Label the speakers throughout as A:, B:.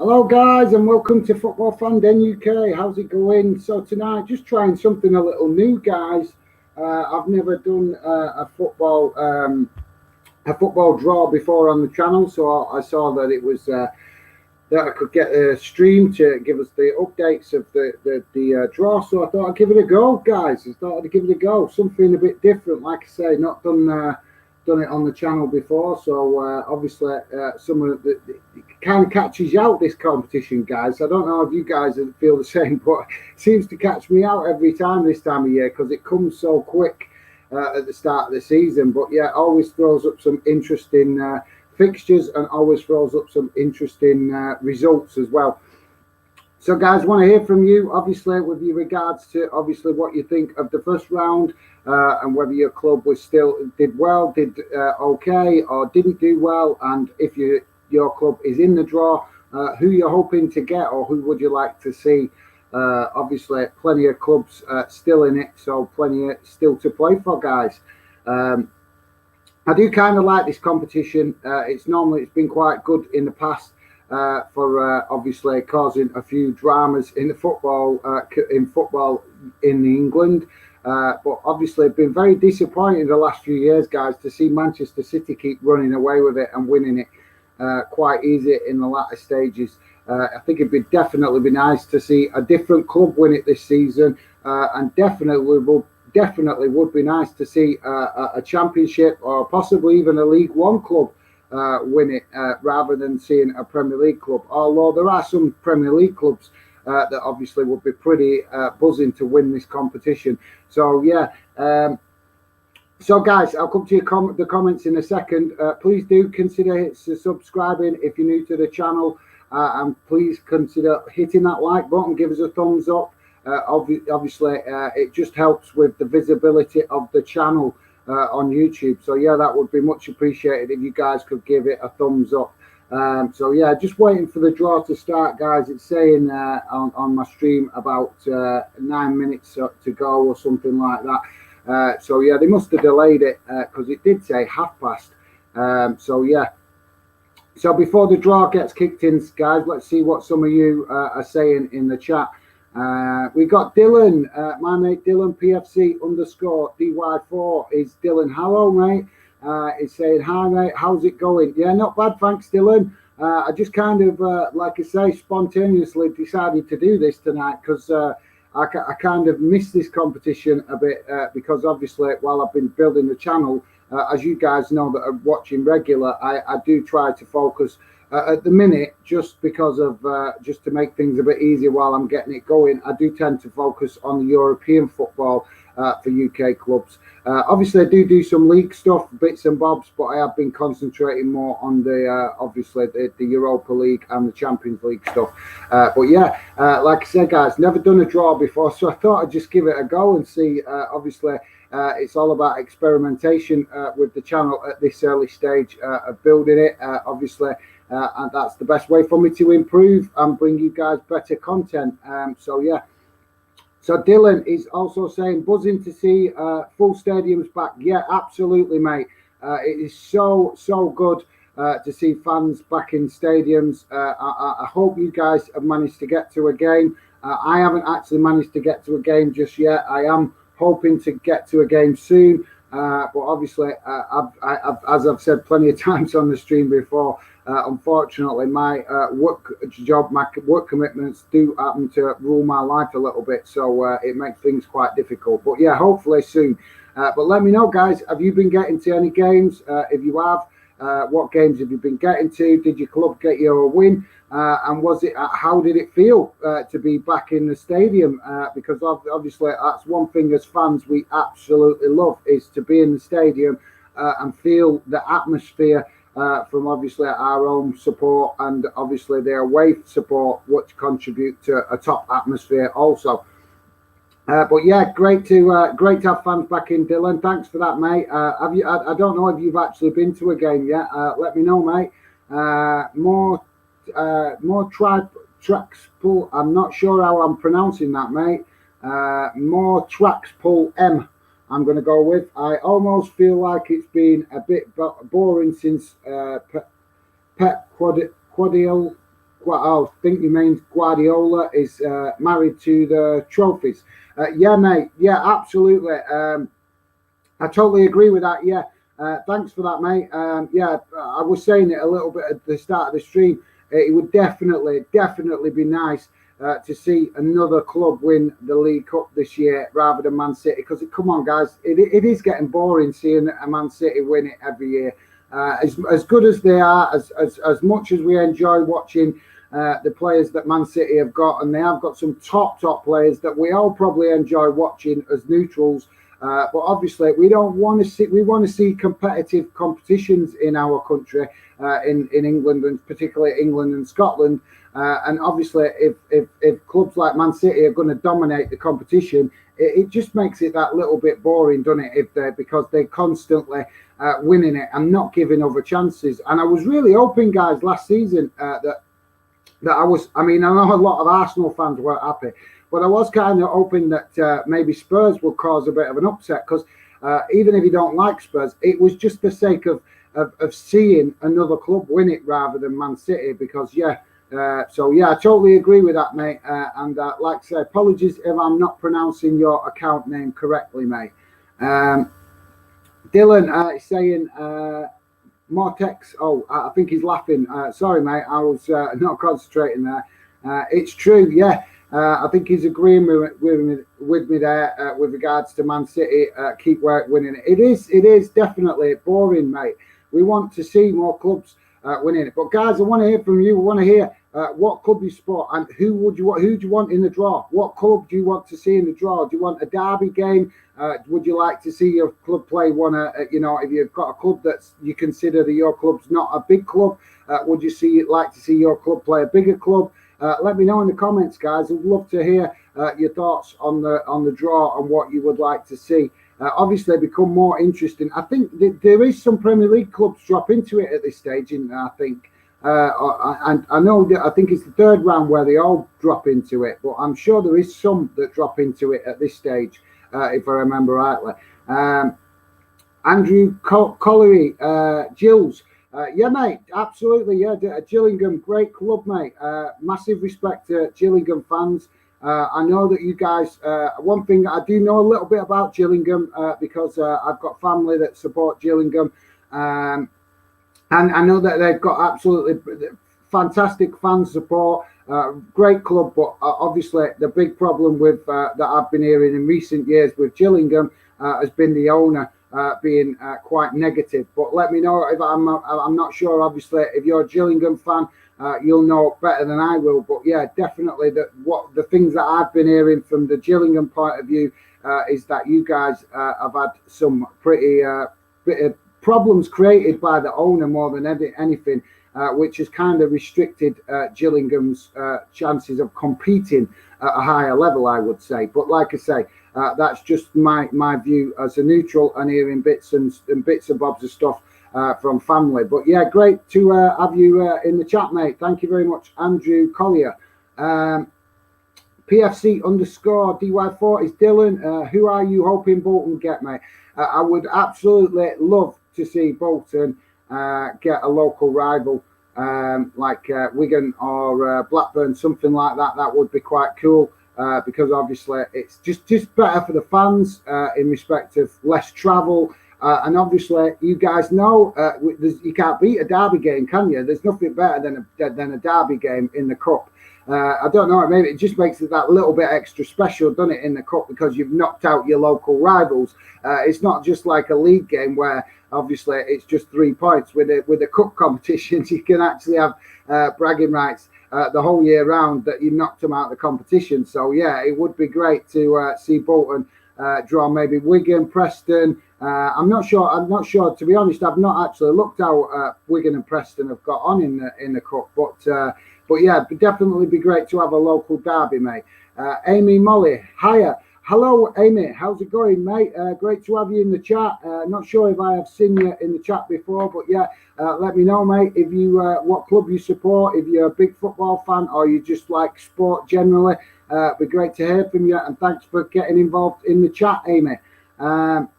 A: Hello guys and welcome to Football Fan Den UK. How's it going? So tonight, just trying something a little new, guys. I've never done a football draw before on the channel, so I saw that it was that I could get a stream to give us the updates of the draw. So I thought I'd give it a go, guys. I thought I'd give it a go. Something a bit different, like I say, not done it on the channel before. So obviously, some of it kind of catches you out, this competition, guys. I don't know if you guys feel the same, but it seems to catch me out every time this time of year because it comes so quick at the start of the season. But yeah, always throws up some interesting fixtures and always throws up some interesting results as well. So guys, want to hear from you, obviously, with regards to obviously what you think of the first round, and whether your club was did well, did okay, or didn't do well, and if your club is in the draw, who you're hoping to get, or who would you like to see. Obviously, plenty of clubs still in it, so plenty still to play for, guys. I do kind of like this competition. It's been quite good in the past for obviously causing a few dramas in the football in England. But obviously, it's been very disappointing the last few years, guys, to see Manchester City keep running away with it and winning it quite easy in the latter stages. I think it'd definitely be nice to see a different club win it this season, and definitely would be nice to see a championship or possibly even a League One club win it, rather than seeing a Premier League club. Although there are some Premier League clubs that obviously would be pretty buzzing to win this competition. So yeah, so guys, I'll come to the comments in a second. Please do consider subscribing if you're new to the channel, and please consider hitting that like button, give us a thumbs up. Obviously, it just helps with the visibility of the channel on YouTube. So yeah, that would be much appreciated if you guys could give it a thumbs up. So yeah, just waiting for the draw to start, guys. It's saying on my stream about 9 minutes to go or something like that. So yeah, they must have delayed it because it did say past. So yeah. So before the draw gets kicked in, guys, let's see what some of you are saying in the chat. We got Dylan, my mate Dylan PFC _ DY4 is Dylan. Hello, mate. He's saying, hi, mate. How's it going? Yeah, not bad. Thanks, Dylan. I just kind of, like I say, spontaneously decided to do this tonight because I kind of missed this competition a bit because obviously while I've been building the channel, as you guys know that are watching regular, I do try to focus at the minute, just because of just to make things a bit easier while I'm getting it going. I do tend to focus on the European football for UK clubs. Obviously, I do some league stuff, bits and bobs, but I have been concentrating more on the obviously the Europa League and the Champions League stuff. But yeah, like I said, guys, never done a draw before, so I thought I'd just give it a go and see. Obviously, it's all about experimentation with the channel at this early stage of building it. Obviously. And that's the best way for me to improve and bring you guys better content. So yeah. So Dylan is also saying, buzzing to see full stadiums back. Yeah, absolutely, mate. It is so good to see fans back in stadiums. I hope you guys have managed to get to a game. I haven't actually managed to get to a game just yet. I am hoping to get to a game soon. But obviously, as I've said plenty of times on the stream before, unfortunately, my work commitments do happen to rule my life a little bit, so it makes things quite difficult. But yeah, hopefully soon. But let me know, guys, have you been getting to any games? If you have, what games have you been getting to? Did your club get you a win? And was it? How did it feel to be back in the stadium? Because obviously that's one thing as fans we absolutely love, is to be in the stadium and feel the atmosphere from obviously our own support and obviously their away support, which contribute to a top atmosphere also. But yeah, great to have fans back in, Dylan. Thanks for that, mate. Have you? I don't know if you've actually been to a game yet. Let me know, mate. More tracks pull. I'm not sure how I'm pronouncing that, mate. More tracks pull M. I'm going to go with. I almost feel like it's been a bit boring since Pep Guardiola I think you mean Guardiola is married to the trophies. Yeah, mate. Yeah, absolutely. I totally agree with that. Yeah. Thanks for that, mate. Yeah, I was saying it a little bit at the start of the stream. It would definitely be nice to see another club win the League Cup this year rather than Man City. Because come on, guys, it is getting boring seeing a Man City win it every year. As good as they are, as much as we enjoy watching the players that Man City have got, and they have got some top players that we all probably enjoy watching as neutrals. But obviously, we don't want to see. We want to see competitive competitions in our country, in England, and particularly England and Scotland. And obviously, if clubs like Man City are going to dominate the competition, it just makes it that little bit boring, doesn't it? Because they're constantly winning it and not giving other chances. And I was really hoping, guys, last season that I was. I mean, I know a lot of Arsenal fans weren't happy. But I was kind of hoping that maybe Spurs would cause a bit of an upset because even if you don't like Spurs, it was just the sake of seeing another club win it rather than Man City. Because I totally agree with that, mate. And like I say, apologies if I'm not pronouncing your account name correctly, mate. Dylan is saying Mortex. Oh, I think he's laughing. Sorry, mate. I was not concentrating there. It's true, yeah. I think he's agreeing with me there with regards to Man City. Keep winning it. It is definitely boring, mate. We want to see more clubs winning it. But guys, I want to hear from you. I want to hear what club you support and who do you want in the draw? What club do you want to see in the draw? Do you want a derby game? Would you like to see your club play one? If you've got a club that you consider that your club's not a big club, would you like to see your club play a bigger club? Let me know in the comments, guys. I'd love to hear your thoughts on the draw and what you would like to see. Obviously, become more interesting. I think there is some Premier League clubs drop into it at this stage, and I think, and I know that I think it's the third round where they all drop into it, but I'm sure there is some that drop into it at this stage, if I remember rightly. Andrew Collery, Gills. Yeah, mate, absolutely. Yeah, Gillingham, great club, mate. Massive respect to Gillingham fans. I know that you guys, one thing I do know a little bit about Gillingham because I've got family that support Gillingham. And I know that they've got absolutely fantastic fan support, great club. But obviously, the big problem with that I've been hearing in recent years with Gillingham has been the owner. Being quite negative, but let me know if I'm not sure. Obviously, if you're a Gillingham fan, you'll know better than I will. But yeah, definitely the things that I've been hearing from the Gillingham point of view is that you guys have had some pretty problems created by the owner more than anything, which has kind of restricted Gillingham's chances of competing at a higher level, I would say. But like I say, that's just my view as a neutral and hearing bits and bits and bobs of stuff from family. But yeah, great to have you in the chat, mate. Thank you very much, Andrew Collier. PFC_DY4 is Dylan. Who are you hoping Bolton get, mate? I would absolutely love to see Bolton get a local rival like Wigan or Blackburn, something like that. That would be quite cool. Because obviously it's just better for the fans in respect of less travel. And obviously, you guys know you can't beat a derby game, can you? There's nothing better than a derby game in the cup. I don't know, maybe it just makes it that little bit extra special, doesn't it, in the cup because you've knocked out your local rivals. It's not just like a league game where obviously it's just 3 points. With the cup competitions, you can actually have bragging rights the whole year round that you knocked them out of the competition. So yeah, it would be great to see Bolton draw maybe Wigan, Preston. I'm not sure. To be honest, I've not actually looked how Wigan and Preston have got on in the cup. But yeah, it'd definitely be great to have a local derby, mate. Amy Molly, hiya. Hello, Amy. How's it going, mate? Great to have you in the chat. Not sure if I have seen you in the chat before, but yeah, let me know, mate, if you what club you support, if you're a big football fan or you just like sport generally. It'd be great to hear from you, and thanks for getting involved in the chat, Amy. Ella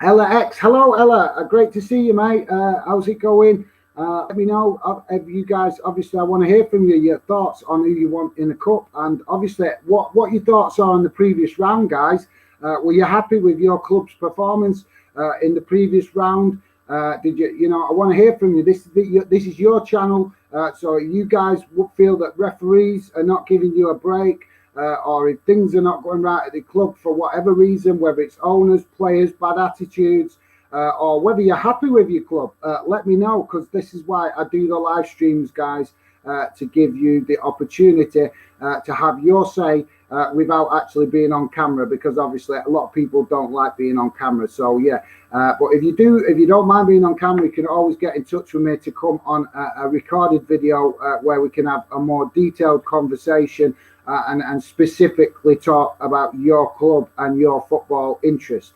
A: X, hello, Ella. Great to see you, mate. How's it going? Let me know if you guys, obviously I want to hear from you, your thoughts on who you want in the cup, and obviously what your thoughts are on the previous round, guys. Were you happy with your club's performance in the previous round? Did you know, I want to hear from you. This is your channel, so you guys would feel that referees are not giving you a break, or if things are not going right at the club for whatever reason, whether it's owners, players, bad attitudes, or whether you're happy with your club, let me know, because this is why I do the live streams, guys, to give you the opportunity to have your say without actually being on camera, because obviously a lot of people don't like being on camera. So yeah, but if you don't mind being on camera, you can always get in touch with me to come on a recorded video where we can have a more detailed conversation and specifically talk about your club and your football interest.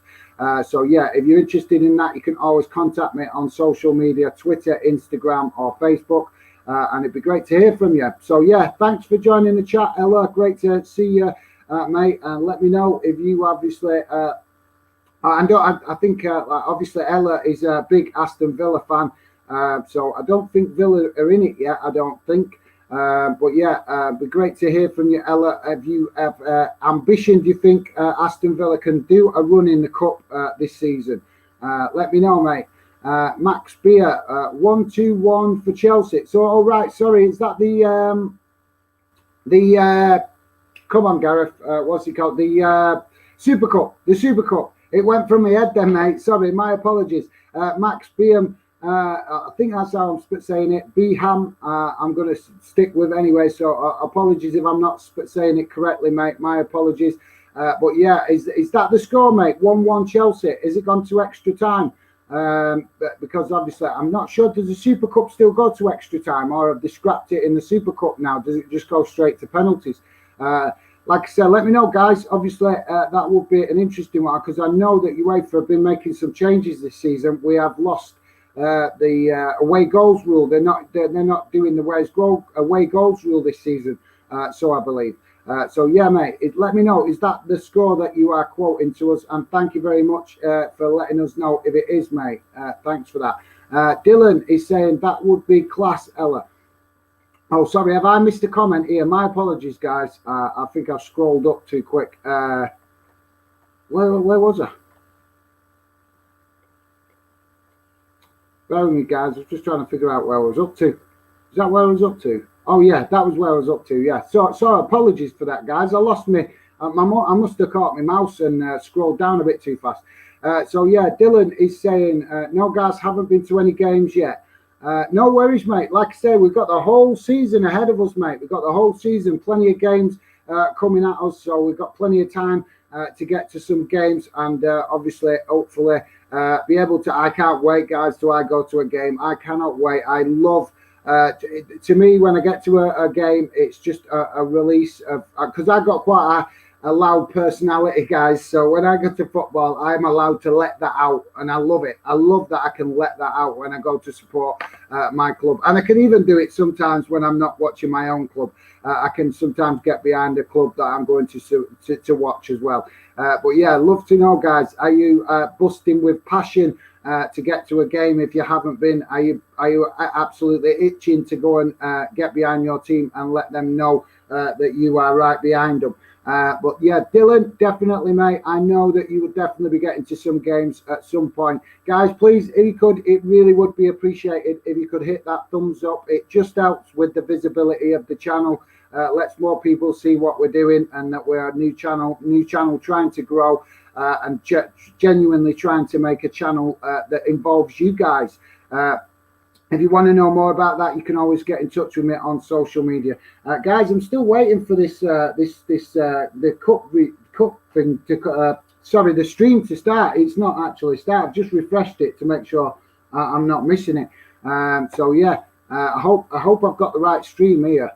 A: So yeah, if you're interested in that, you can always contact me on social media, Twitter, Instagram, or Facebook. And it'd be great to hear from you. So yeah, thanks for joining the chat, Ella. Great to see you, mate. And let me know if you obviously. I think obviously Ella is a big Aston Villa fan. So I don't think Villa are in it yet. I don't think. But yeah, it'd be great to hear from you, Ella. Have you have ambition? Do you think Aston Villa can do a run in the cup this season? Let me know, mate. Max Beer, 1-2-1 for Chelsea. So, all right, sorry, is that come on, Gareth, what's it called? The Super Cup, the Super Cup. It went from my head then, mate. Sorry, my apologies. Max Beam, I think that's how I'm saying it. Beham, I'm going to stick with anyway, so apologies if I'm not saying it correctly, mate. My apologies. But yeah, is that the score, mate? 1-1 Chelsea. Is it gone to extra time? Because obviously I'm not sure, does the Super Cup still go to extra time, or have they scrapped it in the Super Cup now? Does it just go straight to penalties? Like I said, let me know, guys. Obviously that would be an interesting one, because I know that UEFA have been making some changes this season. We have lost the away goals rule. They're not doing the away goals rule this season, so I believe. So yeah, mate, let me know, is that the score that you are quoting to us? And thank you very much for letting us know if it is, mate. Thanks for that. Dylan is saying that would be class, Ella. Oh, sorry, have I missed a comment here? My apologies, guys. I think I scrolled up too quick. Where was I? Bear with me, guys. I was just trying to figure out where I was up to. Is that where I was up to? Oh yeah, that was where I was up to. Yeah. So apologies for that, guys. I lost me. I must have caught my mouse and scrolled down a bit too fast. So yeah, Dylan is saying no, guys, haven't been to any games yet. No worries, mate. Like I say, we've got the whole season ahead of us, mate. We've got the whole season, plenty of games coming at us, so we've got plenty of time to get to some games, and obviously, hopefully, be able to. I can't wait, guys, till I go to a game. I cannot wait. I love. To me, when I get to a game, it's just a release of, because I've got quite a loud personality, guys. So when I go to football, I'm allowed to let that out, and I love it. I love that I can let that out when I go to support my club, and I can even do it sometimes when I'm not watching my own club. I can sometimes get behind a club that I'm going to watch as well. But yeah, love to know, guys. Are you busting with passion to get to a game? If you haven't been, are you absolutely itching to go and get behind your team and let them know that you are right behind them? But yeah, Dylan, definitely, mate. I know that you would definitely be getting to some games at some point. Guys, please, if you could, it really would be appreciated if you could hit that thumbs up. It just helps with the visibility of the channel. Lets more people see what we're doing, and that we're a new channel trying to grow, and genuinely trying to make a channel that involves you guys. If you want to know more about that, you can always get in touch with me on social media. Guys, I'm still waiting for this the cup thing to sorry, the stream to start. It's not actually started. I've just refreshed it to make sure I'm not missing it. So yeah, I hope I've got the right stream here.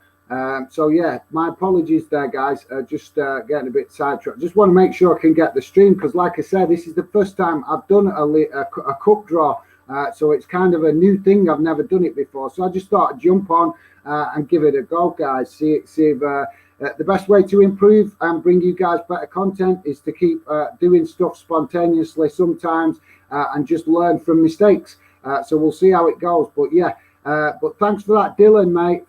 A: So yeah, my apologies there, guys. Just getting a bit sidetracked. Just want to make sure I can get the stream, because like I said, this is the first time I've done a cup draw. So it's kind of a new thing. I've never done it before. So I just thought I'd jump on and give it a go, guys. See if the best way to improve and bring you guys better content is to keep doing stuff spontaneously sometimes and just learn from mistakes. So we'll see how it goes. But yeah, But thanks for that, Dylan, mate.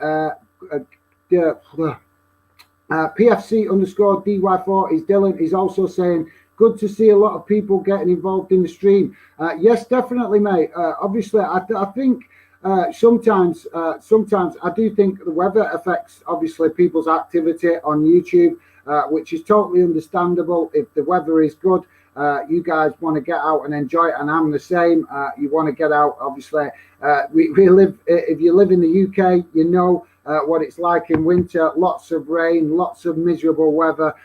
A: PFC_DY4 is Dylan. He's also saying, good to see a lot of people getting involved in the stream. Yes, definitely, mate. Obviously, I think sometimes I do think the weather affects, obviously, people's activity on YouTube, which is totally understandable. If the weather is good, you guys want to get out and enjoy it, and I'm the same. You want to get out, obviously. We live, if you live in the UK, you know what it's like in winter. Lots of rain, lots of miserable weather,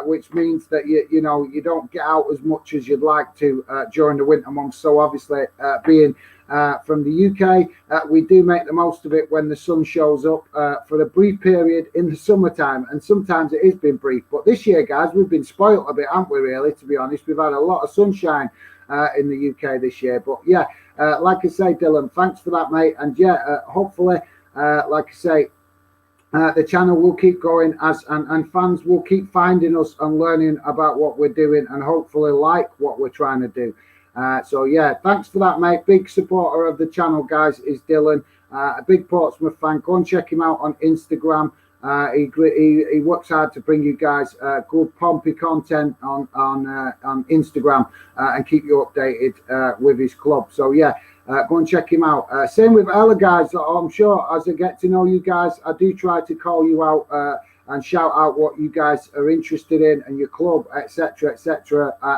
A: which means that you don't get out as much as you'd like to during the winter months. So obviously, being from the UK, we do make the most of it when the sun shows up for a brief period in the summertime, and sometimes it has been brief. But this year, guys, we've been spoilt a bit, haven't we, really, to be honest? We've had a lot of sunshine in the UK this year. But yeah, like I say, Dylan, thanks for that, mate. And yeah, hopefully, like I say, the channel will keep going and fans will keep finding us and learning about what we're doing, and hopefully like what we're trying to do. So yeah, thanks for that, mate. Big supporter of the channel, guys, is Dylan, a big Portsmouth fan. Go and check him out on Instagram. He works hard to bring you guys good pompy content on Instagram and keep you updated with his club. So yeah, go and check him out. Same with Ella, guys. I'm sure as I get to know you guys, I do try to call you out and shout out what you guys are interested in and your club, etc.,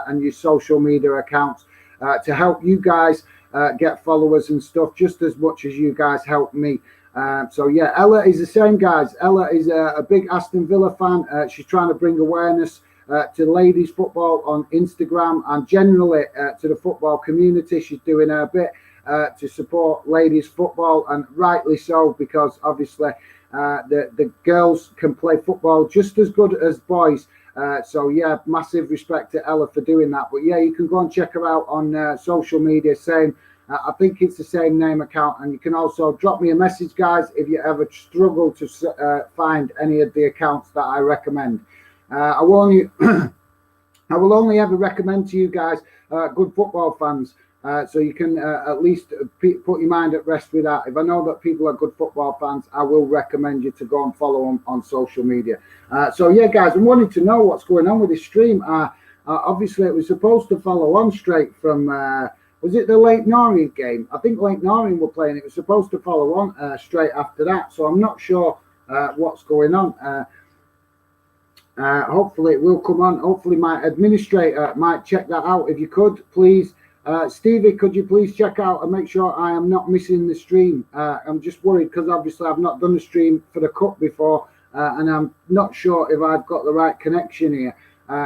A: and your social media accounts to help you guys get followers and stuff just as much as you guys help me. So yeah, Ella is the same, guys. Ella is a big Aston Villa fan. She's trying to bring awareness to ladies football on Instagram and generally to the football community. She's doing her bit to support ladies football, and rightly so, because obviously the girls can play football just as good as boys. So yeah, massive respect to Ella for doing that. But yeah, you can go and check her out on social media. Same. I think it's the same name account, and you can also drop me a message, guys, if you ever struggle to find any of the accounts that I recommend. I will only ever recommend to you guys good football fans, so you can at least put your mind at rest with that. If I know that people are good football fans, I will recommend you to go and follow them on social media. So yeah, guys, I'm wanting to know what's going on with this stream. Obviously, it was supposed to follow on straight from. Was it the Lake Noreen game? I think Lake Noreen were playing. It was supposed to follow on straight after that. So I'm not sure what's going on. Hopefully it will come on. Hopefully my administrator might check that out. If you could, please. Stevie, could you please check out and make sure I am not missing the stream? I'm just worried because obviously I've not done a stream for the Cup before and I'm not sure if I've got the right connection here.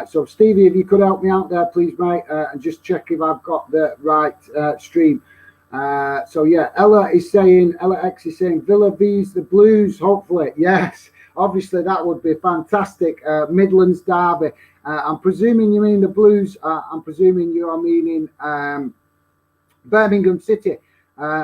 A: So Stevie, if you could help me out there, please, mate, and just check if I've got the right stream. So yeah, Ella X is saying Villa vs the Blues, hopefully. Yes, obviously that would be fantastic. Midlands derby. I'm presuming you mean the Blues. I'm presuming you are meaning Birmingham City,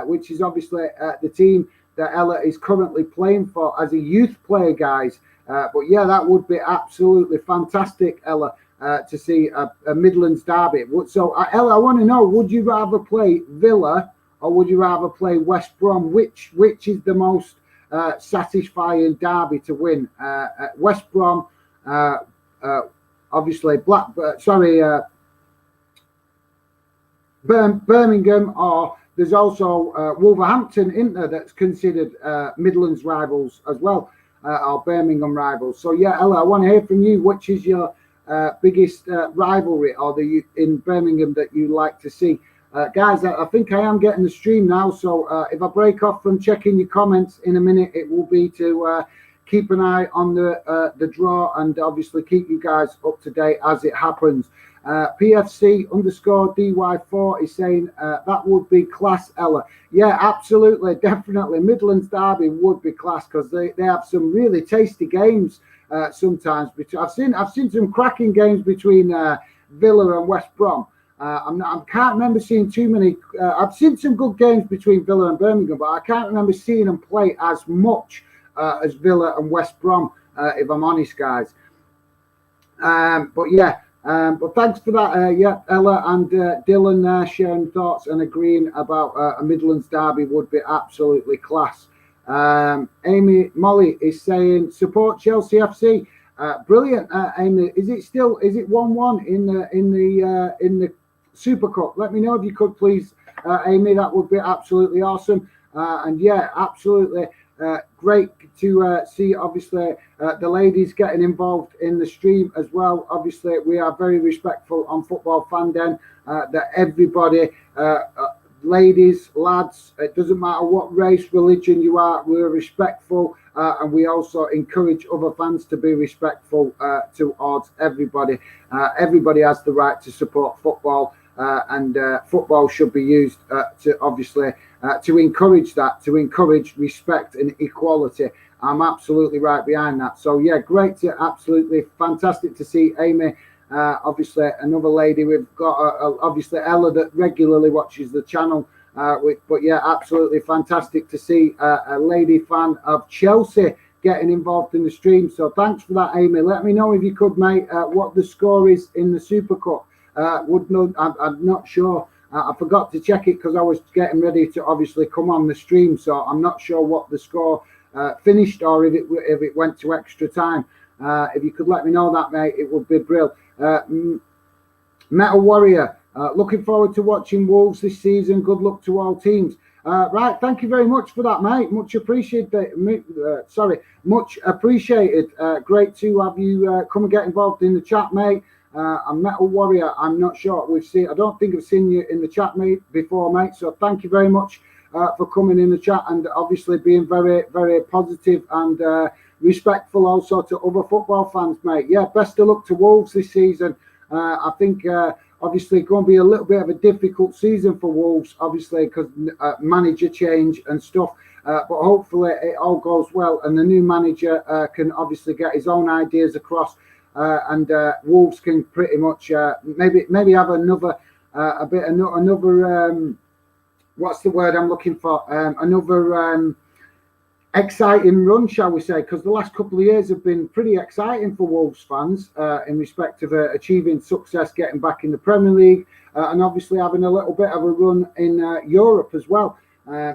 A: which is obviously the team that Ella is currently playing for as a youth player, guys. But yeah, that would be absolutely fantastic, Ella, to see a Midlands derby. So, Ella, I want to know, would you rather play Villa or would you rather play West Brom? Which is the most satisfying derby to win? West Brom, obviously, Birmingham, or there's also Wolverhampton, isn't there, that's considered Midlands rivals as well. Our Birmingham rivals. So yeah, Ella, I want to hear from you. Which is your biggest rivalry or in Birmingham that you like to see? Guys, I think I am getting the stream now. So if I break off from checking your comments in a minute, it will be to keep an eye on the draw and obviously keep you guys up to date as it happens. PFC_DY4 is saying that would be class, Ella. Yeah, absolutely, definitely. Midlands derby would be class because they have some really tasty games sometimes. I've seen some cracking games between Villa and West Brom. I can't remember seeing too many. I've seen some good games between Villa and Birmingham, but I can't remember seeing them play as much as Villa and West Brom, if I'm honest, guys. But yeah. But thanks for that, yeah, Ella and Dylan sharing thoughts and agreeing about a Midlands derby would be absolutely class. Amy Molly is saying support Chelsea FC. Brilliant, Amy. Is it 1-1 in the Super Cup? Let me know if you could, please, Amy. That would be absolutely awesome. And yeah, absolutely great to see, obviously, the ladies getting involved in the stream as well. Obviously, we are very respectful on Football Fandom that everybody, ladies, lads, it doesn't matter what race, religion you are, we're respectful, and we also encourage other fans to be respectful towards everybody. Everybody has the right to support football, and football should be used to obviously to encourage that, to encourage respect and equality. I'm absolutely right behind that. So yeah, great to absolutely fantastic to see Amy. Obviously another lady, we've got obviously Ella that regularly watches the channel, but yeah, absolutely fantastic to see a lady fan of Chelsea getting involved in the stream. So thanks for that, Amy. Let me know if you could, mate, what the score is in the Super Cup. I'm not sure. I forgot to check it because I was getting ready to obviously come on the stream, so I'm not sure what the score finished or if it went to extra time. If you could let me know that, mate, it would be brilliant. Metal Warrior, looking forward to watching Wolves this season. Good luck to all teams. Right, thank you very much for that, mate. Much appreciated. Much appreciated. Great to have you come and get involved in the chat, mate. And Metal Warrior, I'm not sure I don't think I've seen you in the chat, mate, before, mate. So thank you very much for coming in the chat and obviously being very, very positive and respectful also to other football fans, mate. Yeah, best of luck to Wolves this season. I think obviously going to be a little bit of a difficult season for Wolves, obviously, because manager change and stuff. But hopefully it all goes well and the new manager can obviously get his own ideas across. And Wolves can pretty much maybe have another what's the word I'm looking for? Another exciting run, shall we say? Because the last couple of years have been pretty exciting for Wolves fans in respect of achieving success, getting back in the Premier League, and obviously having a little bit of a run in Europe as well.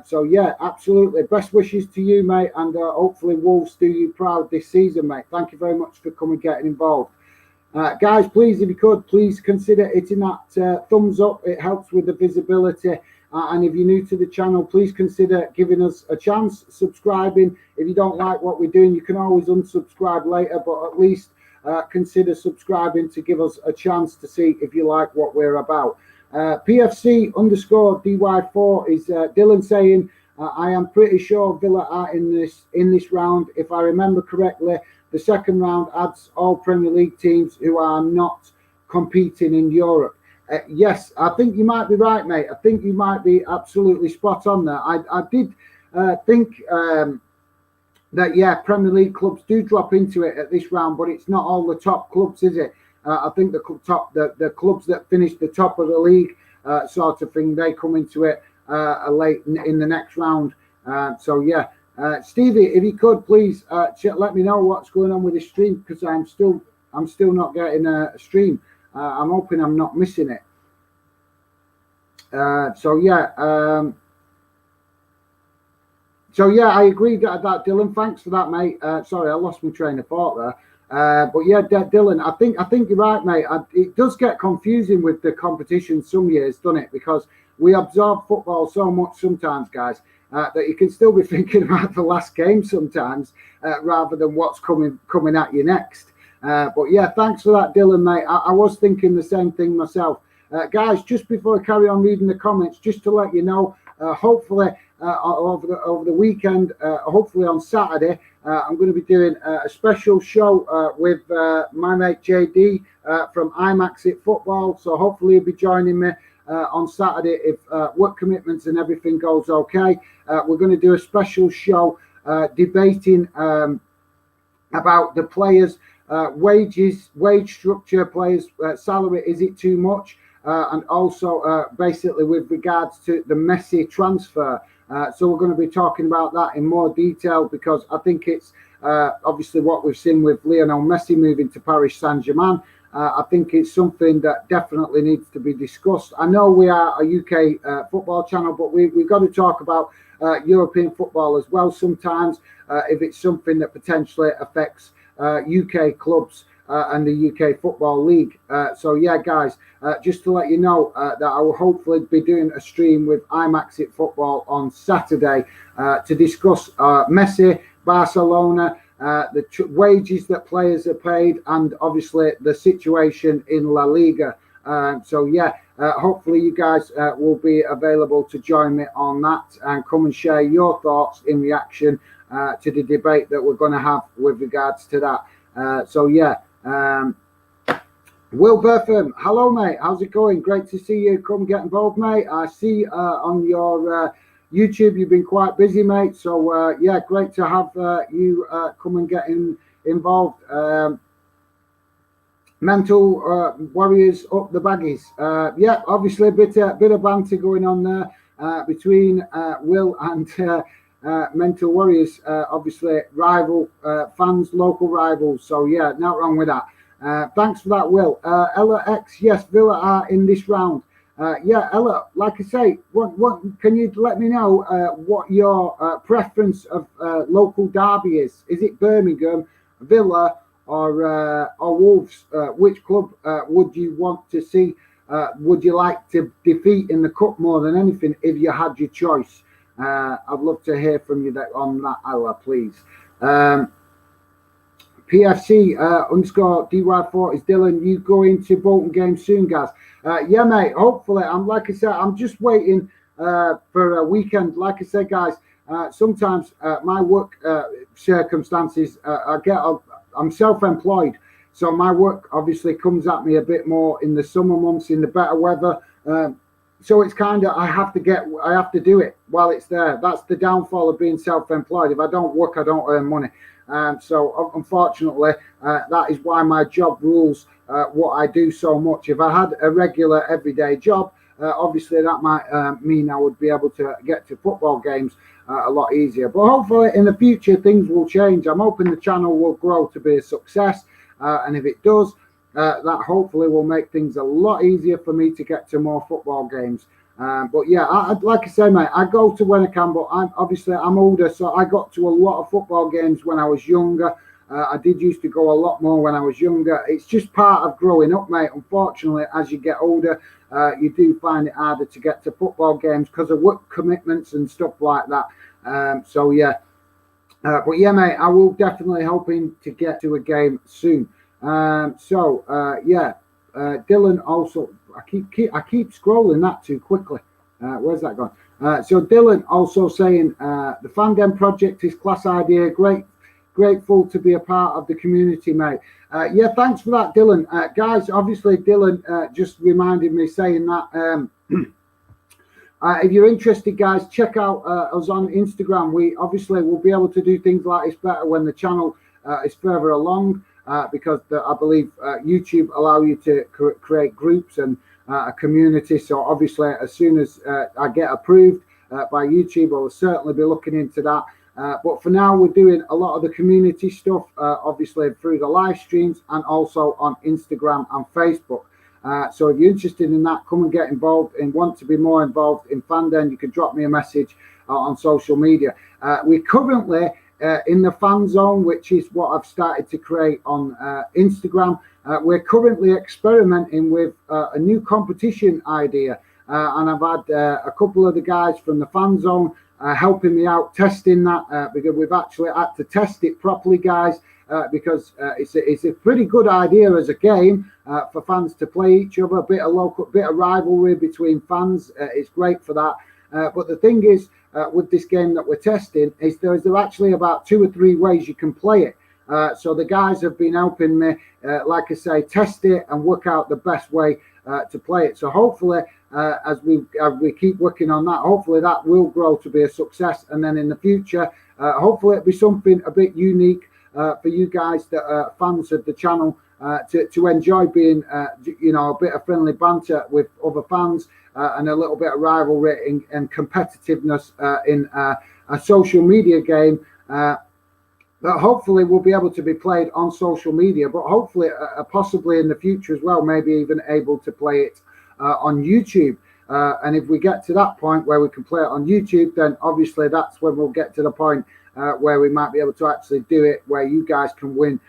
A: So yeah, absolutely. Best wishes to you, mate, and hopefully Wolves do you proud this season, mate. Thank you very much for coming and getting involved. Guys, please, if you could, please consider hitting that thumbs up. It helps with the visibility. And if you're new to the channel, please consider giving us a chance, subscribing. If you don't like what we're doing, you can always unsubscribe later, but at least consider subscribing to give us a chance to see if you like what we're about. PFC_DY4 is Dylan saying, I am pretty sure Villa are in this round. If I remember correctly, the second round adds all Premier League teams who are not competing in Europe. Yes, I think you might be right, mate. I think you might be absolutely spot on there. I did think that, yeah, Premier League clubs do drop into it at this round, but it's not all the top clubs, is it? I think the clubs that finish the top of the league sort of thing, they come into it late in the next round. So yeah, Stevie, if you could please let me know what's going on with the stream, because I'm still not getting a stream. I'm hoping I'm not missing it. So yeah, I agree that Dylan. Thanks for that, mate. Sorry, I lost my train of thought there. But yeah, Dylan, I think you're right, mate. It does get confusing with the competition some years, doesn't it? Because we absorb football so much sometimes, guys, that you can still be thinking about the last game sometimes, rather than what's coming at you next. But yeah, thanks for that, Dylan, mate. I was thinking the same thing myself. Guys, just before I carry on reading the comments, just to let you know, hopefully over the weekend, hopefully on Saturday, I'm going to be doing a special show with my mate JD from IMAX It Football. So hopefully he'll be joining me on Saturday if work commitments and everything goes okay. We're going to do a special show debating about the players' wages, wage structure, players' salary. Is it too much? And also basically with regards to the Messi transfer. So we're going to be talking about that in more detail, because I think it's obviously what we've seen with Lionel Messi moving to Paris Saint-Germain. I think it's something that definitely needs to be discussed. I know we are a UK football channel, but we've got to talk about European football as well sometimes, if it's something that potentially affects UK clubs and the UK Football League. So yeah, guys, just to let you know that I will hopefully be doing a stream with IMAX It Football on Saturday to discuss Messi, Barcelona, the wages that players are paid, and obviously the situation in La Liga. So yeah, hopefully you guys will be available to join me on that and come and share your thoughts in reaction to the debate that we're going to have with regards to that. So yeah, Will Bertham, hello mate, how's it going? Great to see you. Come get involved, mate. I see on your YouTube you've been quite busy, mate. So yeah, great to have you come and get involved. Mental Warriors up the baggies. Yeah, obviously a bit of banter going on there between Will and Mental Warriors. Obviously rival fans, local rivals. So yeah, not wrong with that. Thanks for that, Will. Ella X, yes, Villa are in this round. Yeah, Ella, like I say, what can you let me know what your preference of local derby is? Is it Birmingham, Villa, or Wolves? Which club would you want to see? Would you like to defeat in the cup more than anything if you had your choice? I'd love to hear from you on that, Ella, please. PFC _ DY4 is Dylan. You going to Bolton game soon, guys? Yeah, mate. Hopefully, like I said, I'm just waiting for a weekend. Like I said, guys, sometimes my work circumstances, I'm self-employed, so my work obviously comes at me a bit more in the summer months, in the better weather. So it's kind of I have to do it while it's there. That's the downfall of being self-employed. If I don't work, I don't earn money. So unfortunately, that is why my job rules what I do so much. If I had a regular everyday job, obviously that might mean I would be able to get to football games a lot easier. But hopefully in the future things will change. I'm hoping the channel will grow to be a success, and if it does, that hopefully will make things a lot easier for me to get to more football games. But yeah, like I say, mate, I go to when I can, but I'm older, so I got to a lot of football games when I was younger. I did used to go a lot more when I was younger. It's just part of growing up, mate. Unfortunately, as you get older, you do find it harder to get to football games because of work commitments and stuff like that. So yeah, but yeah, mate, I will definitely hoping to get to a game soon. Yeah, Dylan also. I keep scrolling that too quickly. Where's that gone? So Dylan also saying the Fandom project is class idea. Grateful to be a part of the community, mate. Yeah, thanks for that, Dylan. Guys, obviously Dylan just reminded me saying that. If you're interested, guys, check out us on Instagram. We obviously will be able to do things like this better when the channel is further along. Because I believe YouTube allow you to create groups and a community. So obviously, as soon as I get approved by YouTube, I will certainly be looking into that. But for now, we're doing a lot of the community stuff, obviously through the live streams and also on Instagram and Facebook. So if you're interested in that, come and get involved and want to be more involved in Fandom, you can drop me a message on social media. We currently in the fan zone, which is what I've started to create on Instagram. We're currently experimenting with a new competition idea, and I've had a couple of the guys from the fan zone helping me out testing that, because we've actually had to test it properly, guys, because it's a pretty good idea as a game for fans to play each other, a bit of rivalry between fans. It's great for that. But the thing is, with this game that we're testing, is there actually about 2 or 3 ways you can play it. So the guys have been helping me, like I say, test it and work out the best way to play it. So hopefully, as we keep working on that, hopefully that will grow to be a success. And then in the future, hopefully it'll be something a bit unique for you guys that are fans of the channel to enjoy being, a bit of friendly banter with other fans. And a little bit of rivalry and competitiveness in a social media game that hopefully will be able to be played on social media, but hopefully possibly in the future as well, maybe even able to play it on YouTube. And if we get to that point where we can play it on YouTube, then obviously that's when we'll get to the point where we might be able to actually do it, where you guys can win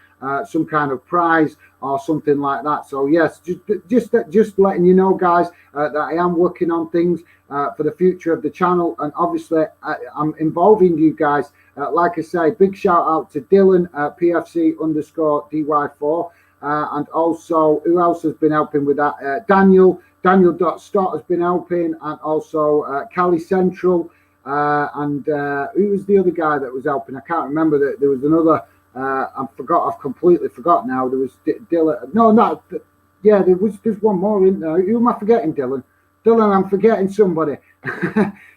A: some kind of prize or something like that. So yes, just letting you know, guys, that I am working on things for the future of the channel, and obviously I'm involving you guys. Like I say, big shout out to Dylan, PFC_DY4, and also who else has been helping with that? Daniel.Stott has been helping, and also Cali Central, and who was the other guy that was helping? I can't remember. That there was another. I've completely forgot now. There was Dylan. No, yeah, there's one more in there. Who am I forgetting, Dylan? Dylan, I'm forgetting somebody.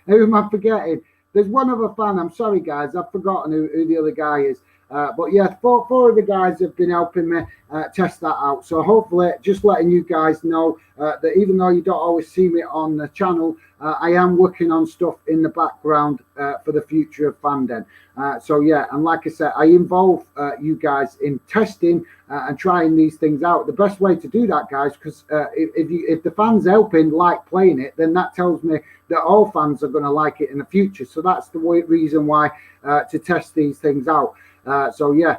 A: Who am I forgetting? There's one other fan. I'm sorry, guys. I've forgotten who the other guy is. But yeah, four of the guys have been helping me test that out. So hopefully, just letting you guys know that even though you don't always see me on the channel, I am working on stuff in the background for the future of Fandom. So yeah, and like I said, I involve you guys in testing and trying these things out. The best way to do that, guys, because if the fans helping like playing it, then that tells me that all fans are going to like it in the future. So that's the reason why to test these things out. So yeah,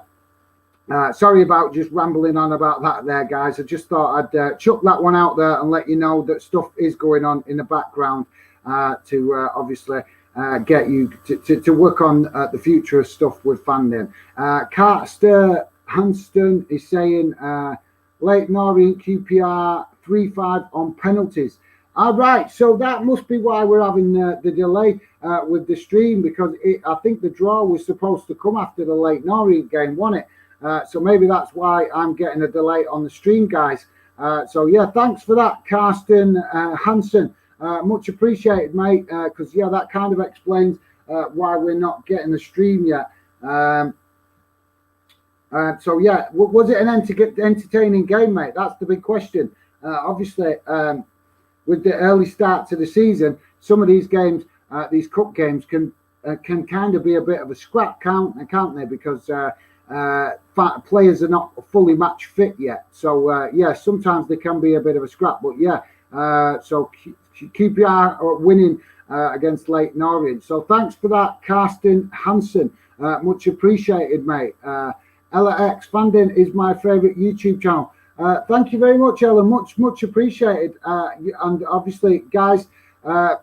A: sorry about just rambling on about that there, guys. I just thought I'd chuck that one out there and let you know that stuff is going on in the background to obviously get you to work on the future of stuff with Fandom. Carter Hanston is saying Leyton Orient QPR 3-5 on penalties. All right, so that must be why we're having the delay with the stream, because I think the draw was supposed to come after the Leyton Orient game, wasn't it? So maybe that's why I'm getting a delay on the stream, guys. So yeah, thanks for that, Karsten Hansen. Much appreciated, mate, because yeah, that kind of explains why we're not getting the stream yet. So yeah, was it an entertaining game, mate? That's the big question. Obviously, with the early start to the season, some of these games, these cup games, can kind of be a bit of a scrap, can't they? Because players are not fully match fit yet. So yeah, sometimes they can be a bit of a scrap. But yeah, so QPR are winning against Leyton Orient. So thanks for that, Karsten Hansen. Much appreciated, mate. Ella X Fandom is my favourite YouTube channel. Thank you very much, Ella. Much appreciated. And obviously, guys, I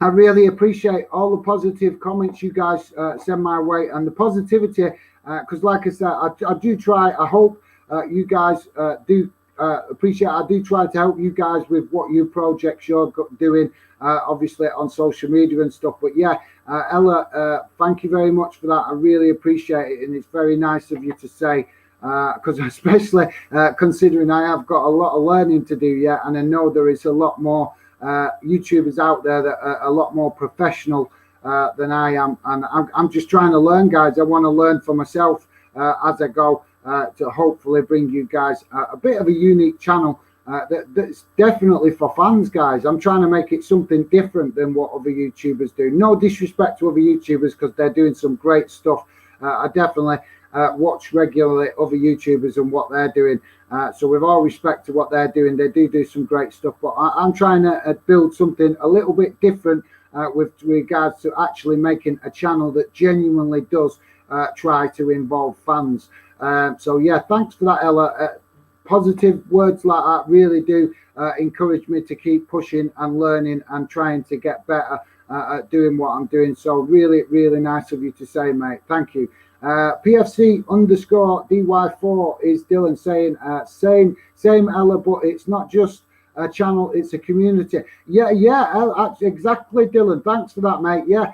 A: really appreciate all the positive comments you guys send my way, and the positivity, because like I said, I do try. I hope you guys do appreciate. I do try to help you guys with what you projects you're doing, obviously on social media and stuff. But yeah, Ella, thank you very much for that. I really appreciate it, and it's very nice of you to say. Because especially considering I have got a lot of learning to do yet, and I know there is a lot more YouTubers out there that are a lot more professional than I am, and I'm just trying to learn, guys. I want to learn for myself as I go to hopefully bring you guys a bit of a unique channel that's definitely for fans, guys. I'm trying to make it something different than what other YouTubers do. No disrespect to other YouTubers, because they're doing some great stuff. I definitely watch regularly other YouTubers and what they're doing. So with all respect to what they're doing, they do some great stuff. But I'm trying to build something a little bit different with regards to actually making a channel that genuinely does try to involve fans. So yeah, thanks for that, Ella. Positive words like that really do encourage me to keep pushing and learning and trying to get better at doing what I'm doing. So really, really nice of you to say, mate. Thank you. PFC_DY4 is Dylan saying same Ella, but it's not just a channel, it's a community. Yeah, exactly, Dylan. Thanks for that, mate. Yeah,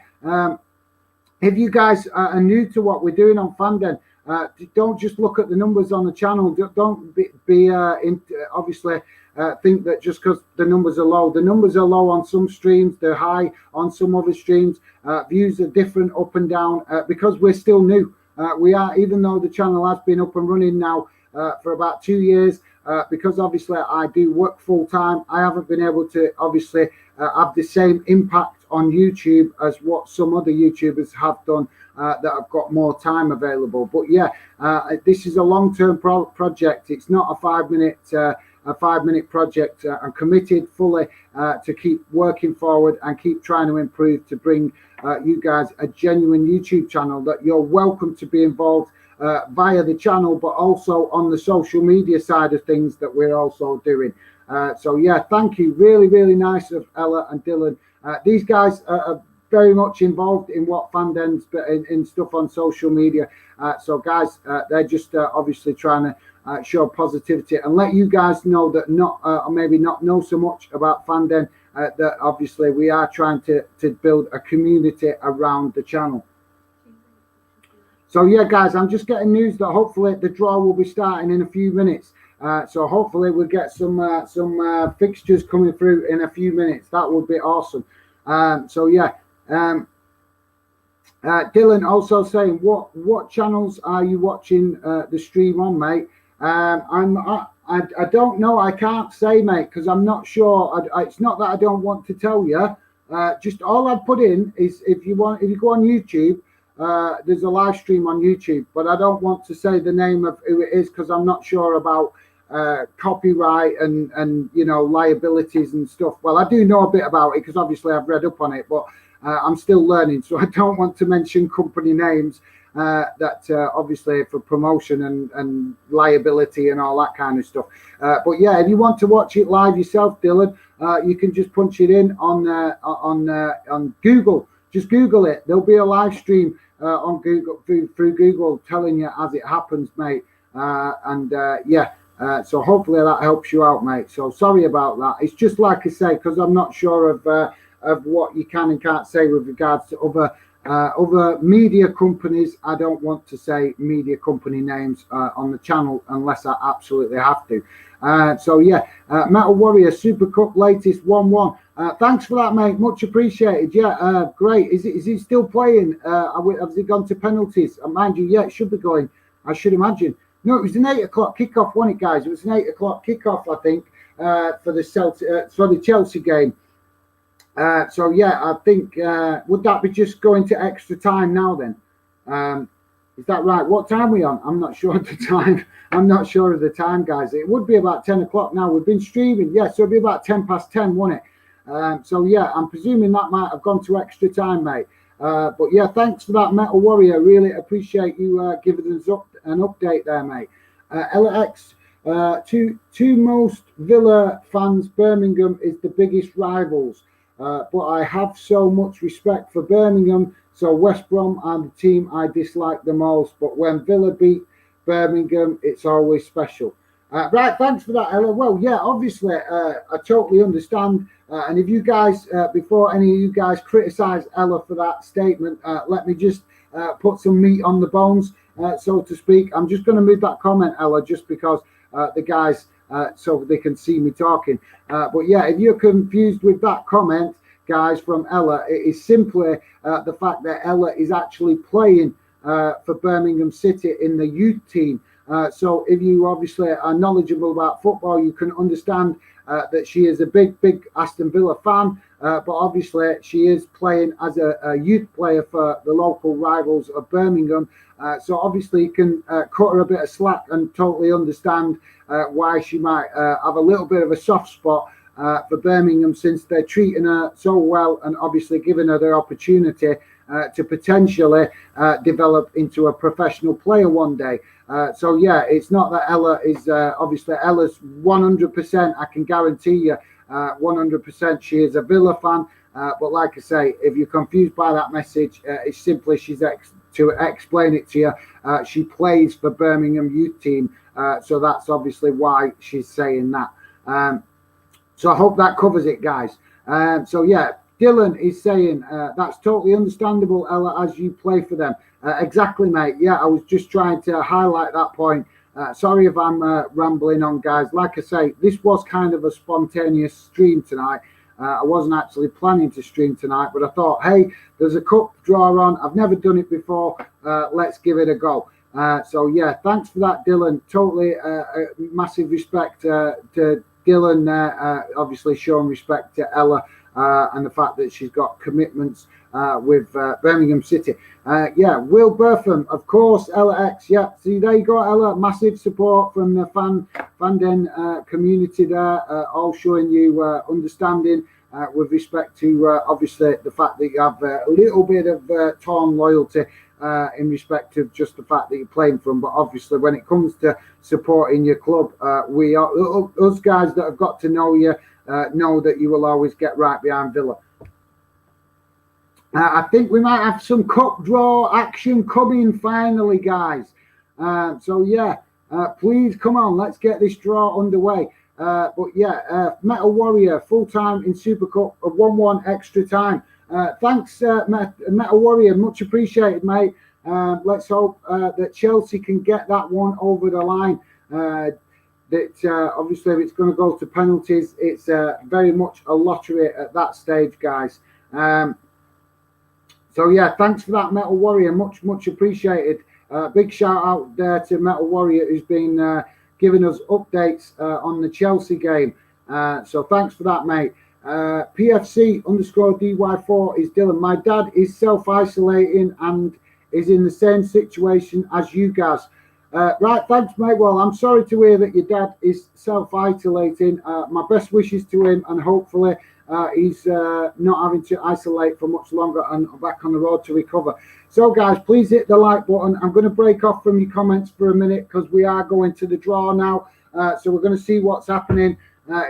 A: if you guys are new to what we're doing on Fandom, don't just look at the numbers on the channel. Don't be obviously think that just because the numbers are low. The numbers are low on some streams, they're high on some other streams. Views are different up and down because we're still new. We are, even though the channel has been up and running now for about 2 years, because obviously I do work full time. I haven't been able to obviously have the same impact on YouTube as what some other YouTubers have done that have got more time available. But yeah, this is a long-term project. It's not a 5-minute project. I'm committed fully to keep working forward and keep trying to improve to bring you guys a genuine YouTube channel that you're welcome to be involved via the channel, but also on the social media side of things that we're also doing. So yeah, thank you. Really, really nice of Ella and Dylan. These guys are very much involved in what Fanden's, but in stuff on social media. So guys, they're just obviously trying to show positivity and let you guys know that or maybe not know so much about Fanden, that obviously we are trying to build a community around the channel. So yeah, guys, I'm just getting news that hopefully the draw will be starting in a few minutes. So hopefully we'll get some fixtures coming through in a few minutes. That would be awesome. So yeah, Dylan also saying, what channels are you watching the stream on, mate? I don't know. I can't say, mate, because I'm not sure. It's not that I don't want to tell you. Just all I'd put in is if you go on YouTube, there's a live stream on YouTube, but I don't want to say the name of who it is because I'm not sure about copyright and you know, liabilities and stuff. Well, I do know a bit about it because obviously I've read up on it, but I'm still learning, so I don't want to mention company names that obviously for promotion and liability and all that kind of stuff. But yeah, if you want to watch it live yourself, Dylan, you can just punch it in on Google. Just Google it. There'll be a live stream on Google through Google telling you as it happens, mate. Yeah. So hopefully that helps you out, mate. So sorry about that. It's just like I say, because I'm not sure of what you can and can't say with regards to other media companies. I don't want to say media company names on the channel unless I absolutely have to. So yeah, Metal Warrior Super Cup latest 1-1. Thanks for that, mate. Much appreciated. Yeah, great. Is he still playing? Has he gone to penalties? Mind you, yeah, it should be going. I should imagine. No, it was an 8 o'clock kickoff, wasn't it, guys? It was an 8 o'clock kickoff, I think, for the Chelsea game. So yeah, I think would that be just going to extra time now then? Is that right? What time are we on? I'm not sure of the time. I'm not sure of the time, guys. It would be about 10 o'clock now. We've been streaming. Yeah, so it'd be about 10 past 10, wouldn't it? So yeah, I'm presuming that might have gone to extra time, mate. But yeah, thanks for that, Metal Warrior. Really appreciate you giving us an update there, mate. LX, two most Villa fans, Birmingham is the biggest rivals. But I have so much respect for Birmingham, so West Brom are the team I dislike the most. But when Villa beat Birmingham, it's always special. Right, thanks for that, Ella. Well, yeah, obviously, I totally understand. And if you guys, before any of you guys criticise Ella for that statement, let me just put some meat on the bones, so to speak. I'm just going to move that comment, Ella, just because the guys, so they can see me talking. But yeah, if you're confused with that comment, guys, from Ella, it is simply the fact that Ella is actually playing for Birmingham City in the youth team. So if you obviously are knowledgeable about football, you can understand that she is a big Aston Villa fan, but obviously she is playing as a youth player for the local rivals of Birmingham. So obviously you can cut her a bit of slack and totally understand why she might have a little bit of a soft spot for Birmingham, since they're treating her so well and obviously giving her the opportunity to potentially develop into a professional player one day. So yeah, it's not that Ella is obviously Ella's 100%. I can guarantee you 100% she is a Villa fan. But like I say, if you're confused by that message, it's simply to explain it to you. She plays for Birmingham youth team, so that's obviously why she's saying that. So I hope that covers it, guys. So yeah, Dylan is saying that's totally understandable, Ella, as you play for them. Exactly, mate. Yeah, I was just trying to highlight that point. Sorry if I'm rambling on, guys. Like I say, this was kind of a spontaneous stream tonight. I wasn't actually planning to stream tonight, but I thought, hey, there's a cup draw on. I've never done it before. Let's give it a go. So yeah, thanks for that, Dylan. Totally massive respect to Dylan there. Obviously showing respect to Ella and the fact that she's got commitments with Birmingham City. Yeah, Will Bertham, of course, Ella X. Yeah, see, there you go, Ella. Massive support from the fandom community there, all showing you understanding with respect to obviously the fact that you have a little bit of torn loyalty in respect of just the fact that you're playing from. But obviously, when it comes to supporting your club, we are us guys that have got to know you know that you will always get right behind Villa. I think we might have some cup draw action coming finally, guys. So yeah, please come on, let's get this draw underway. But yeah, Metal Warrior full time in Super Cup of 1-1 extra time. Thanks, Metal Warrior, much appreciated, mate. Let's hope that Chelsea can get that one over the line. That obviously, if it's going to go to penalties, it's very much a lottery at that stage, guys. So yeah, thanks for that, Metal Warrior. Much appreciated. Big shout out there to Metal Warrior, who's been giving us updates on the Chelsea game. So thanks for that, mate. PFC_DY4 is Dylan. My dad is self-isolating and is in the same situation as you guys. Right, thanks, mate. Well, I'm sorry to hear that your dad is self-isolating. My best wishes to him, and hopefully he's not having to isolate for much longer and back on the road to recover. So, guys, please hit the like button. I'm going to break off from your comments for a minute because we are going to the draw now. So we're going to see what's happening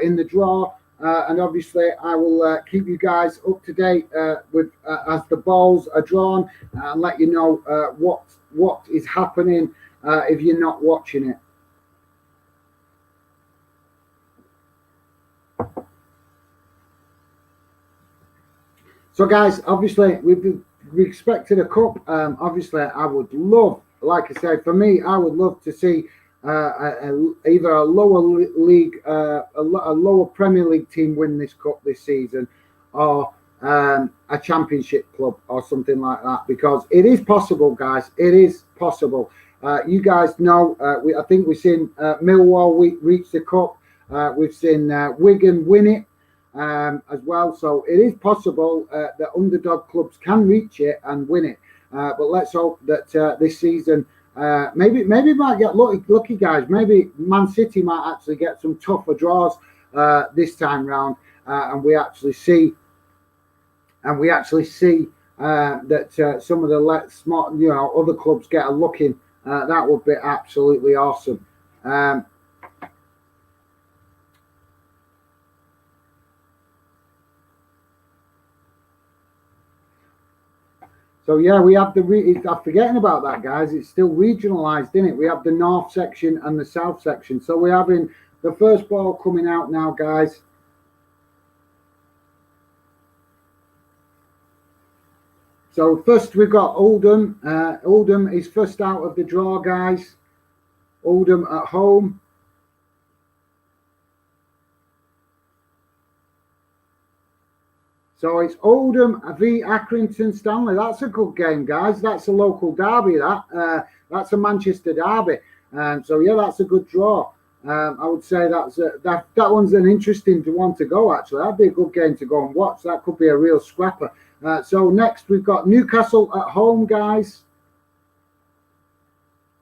A: in the draw. And obviously, I will keep you guys up to date with as the balls are drawn and let you know what is happening if you're not watching it. So, guys, obviously, with respect to the cup, obviously, I would love, like I said, for me, I would love to see either a lower league, a lower Premier League team win this cup this season, or a Championship club or something like that, because it is possible, guys. It is possible. You guys know, I think we've seen Millwall reach the cup. We've seen Wigan win it as well. So it is possible that underdog clubs can reach it and win it. But let's hope that this season, maybe might get lucky, guys. Maybe Man City might actually get some tougher draws this time round, and we actually see that some of the smart, other clubs get a look in. That would be absolutely awesome. So yeah, we have I'm forgetting about that, guys. It's still regionalised, isn't it? We have the north section and the south section. So we're having the first ball coming out now, guys. So first we've got Oldham. Oldham is first out of the draw, guys. Oldham at home. So it's Oldham v Accrington Stanley. That's a good game, guys. That's a local derby. That's a Manchester derby. So yeah, that's a good draw. I would say that one's an interesting one to go. Actually, that'd be a good game to go and watch. That could be a real scrapper. So next we've got Newcastle at home, guys.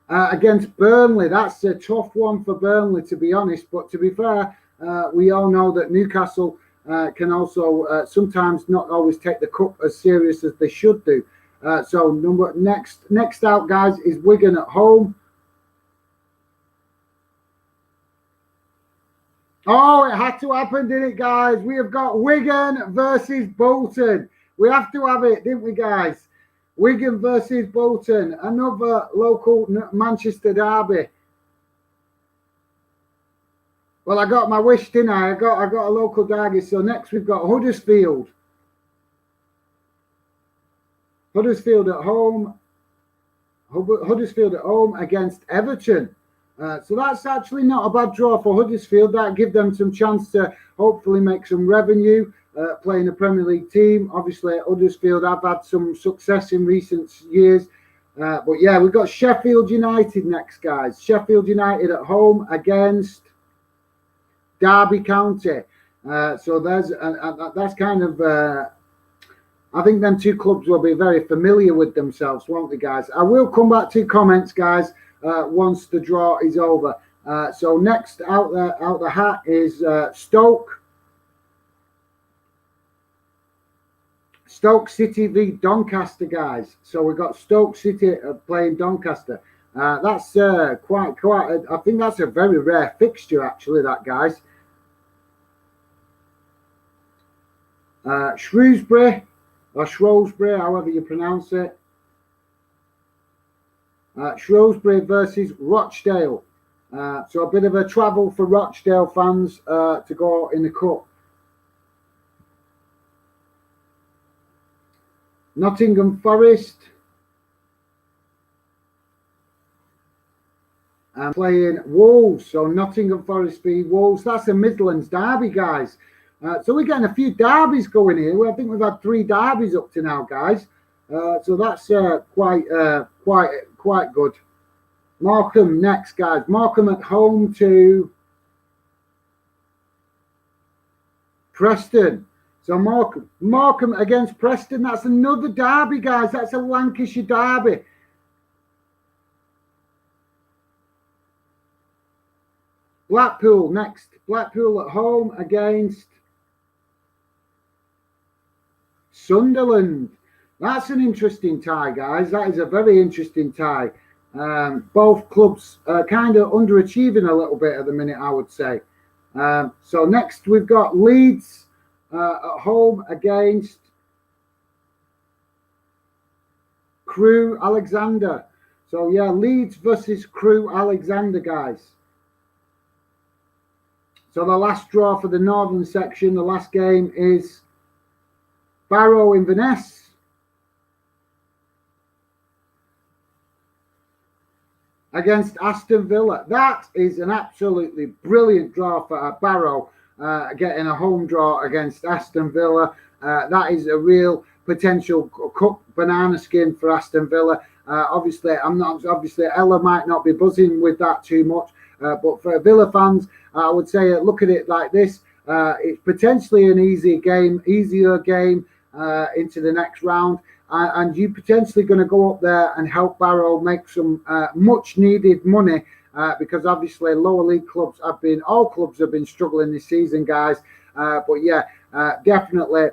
A: Against Burnley. That's a tough one for Burnley, to be honest. But to be fair, we all know that Newcastle can also sometimes not always take the cup as serious as they should do. So next out, guys, is Wigan at home. Oh, it had to happen, didn't it, guys? We have got Wigan versus Bolton. We have to have it, didn't we, guys? Wigan versus Bolton, another local Manchester derby. Well, I got my wish, didn't I? I got a local derby. So next we've got Huddersfield. Huddersfield at home. Huddersfield at home against Everton. So that's actually not a bad draw for Huddersfield. That give them some chance to hopefully make some revenue playing a Premier League team. Obviously, Huddersfield have had some success in recent years. But yeah, we've got Sheffield United next, guys. Sheffield United at home against Derby County. So there's that's kind of. I think them two clubs will be very familiar with themselves, won't they, guys? I will come back to comments, guys, once the draw is over. So next out the hat is Stoke City v Doncaster, guys. So we've got Stoke City playing Doncaster. That's quite. I think that's a very rare fixture, actually. That, guys. Shrewsbury or Shrewsbury, however you pronounce it. Shrewsbury versus Rochdale. So a bit of a travel for Rochdale fans to go in the cup. Nottingham Forest and playing Wolves. So Nottingham Forest v Wolves. That's a Midlands derby, guys. So we're getting a few derbies going here. I think we've had 3 derbies up to now, guys. So that's quite good. Markham next, guys. Markham at home to Preston. So Markham against Preston. That's another derby, guys. That's a Lancashire derby. Blackpool next. Blackpool at home against Sunderland. That's an interesting tie, guys. That is a very interesting tie. Both clubs kind of underachieving a little bit at the minute, I would say. So next we've got Leeds at home against Crewe Alexandra. So yeah, Leeds versus Crewe Alexandra, guys. So the last draw for the northern section, the last game is Barrow Inverness against Aston Villa. That is an absolutely brilliant draw for Barrow, getting a home draw against Aston Villa. That is a real potential cup banana skin for Aston Villa. Obviously Ella might not be buzzing with that too much, but for Villa fans, I would say look at it like this. It's potentially an easier game into the next round. And you potentially going to go up there and help Barrow make some much needed money because obviously lower league clubs all clubs have been struggling this season, guys. But yeah, definitely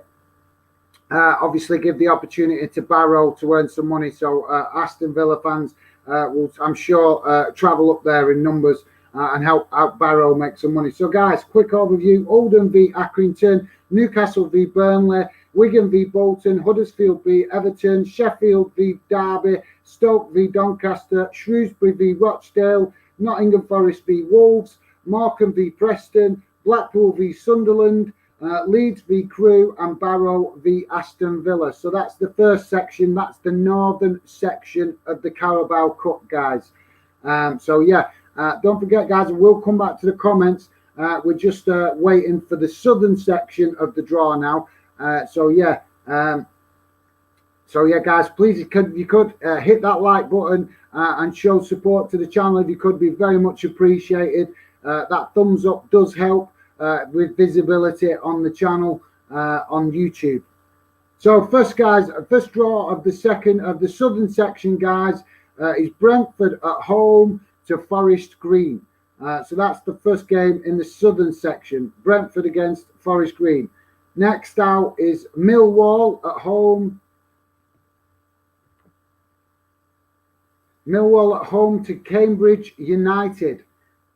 A: obviously give the opportunity to Barrow to earn some money. So Aston Villa fans will, I'm sure, travel up there in numbers and help out Barrow make some money. So guys, quick overview: Oldham v Accrington, Newcastle v Burnley, Wigan v Bolton, Huddersfield v Everton, Sheffield v Derby, Stoke v Doncaster, Shrewsbury v Rochdale, Nottingham Forest v Wolves, Markham v Preston, Blackpool v Sunderland, Leeds v Crewe, and Barrow v Aston Villa. So that's the first section. That's the northern section of the Carabao Cup, guys. So yeah, don't forget, guys, we'll come back to the comments. We're just waiting for the southern section of the draw now. So yeah, guys, please, you could hit that like button and show support to the channel. If you could, be very much appreciated. That thumbs up does help with visibility on the channel on YouTube. So first, guys, first draw of the southern section, guys, is Brentford at home to Forest Green. So that's the first game in the southern section, Brentford against Forest Green. Next out is Millwall at home. Millwall at home to Cambridge United.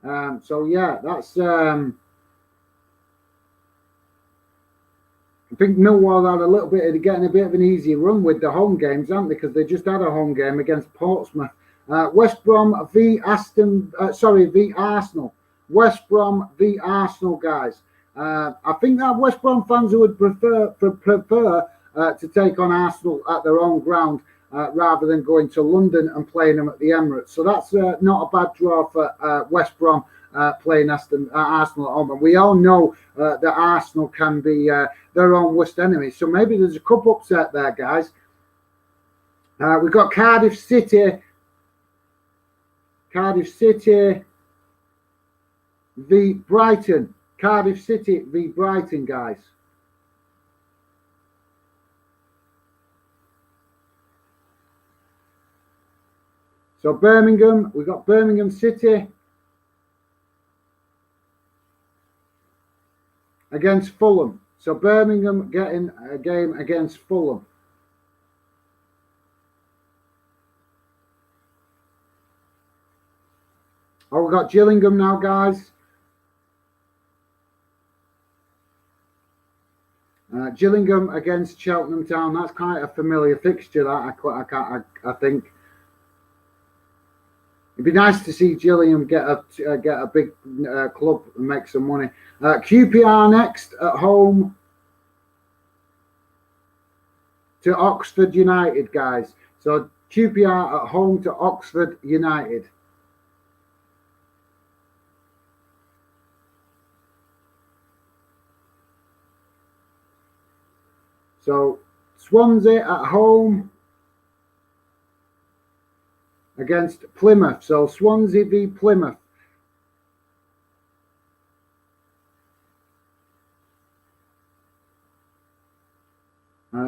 A: So yeah, that's I think Millwall had a little bit of getting a bit of an easy run with the home games, haven't they? Because they just had a home game against Portsmouth. West Brom v Arsenal. West Brom v Arsenal, guys. I think that West Brom fans would prefer to take on Arsenal at their own ground rather than going to London and playing them at the Emirates. So that's not a bad draw for West Brom playing Arsenal at home. And we all know that Arsenal can be their own worst enemy. So maybe there's a cup upset there, guys. We've got Cardiff City v Brighton. Cardiff City v Brighton, guys. So Birmingham, we've got Birmingham City against Fulham. So Birmingham getting a game against Fulham. Oh, we've got Gillingham now, guys. Gillingham against Cheltenham Town. That's quite a familiar fixture, that I think. It'd be nice to see Gillingham get a big club and make some money. QPR next at home to Oxford United, guys. So QPR at home to Oxford United. So Swansea at home against Plymouth. So Swansea v Plymouth.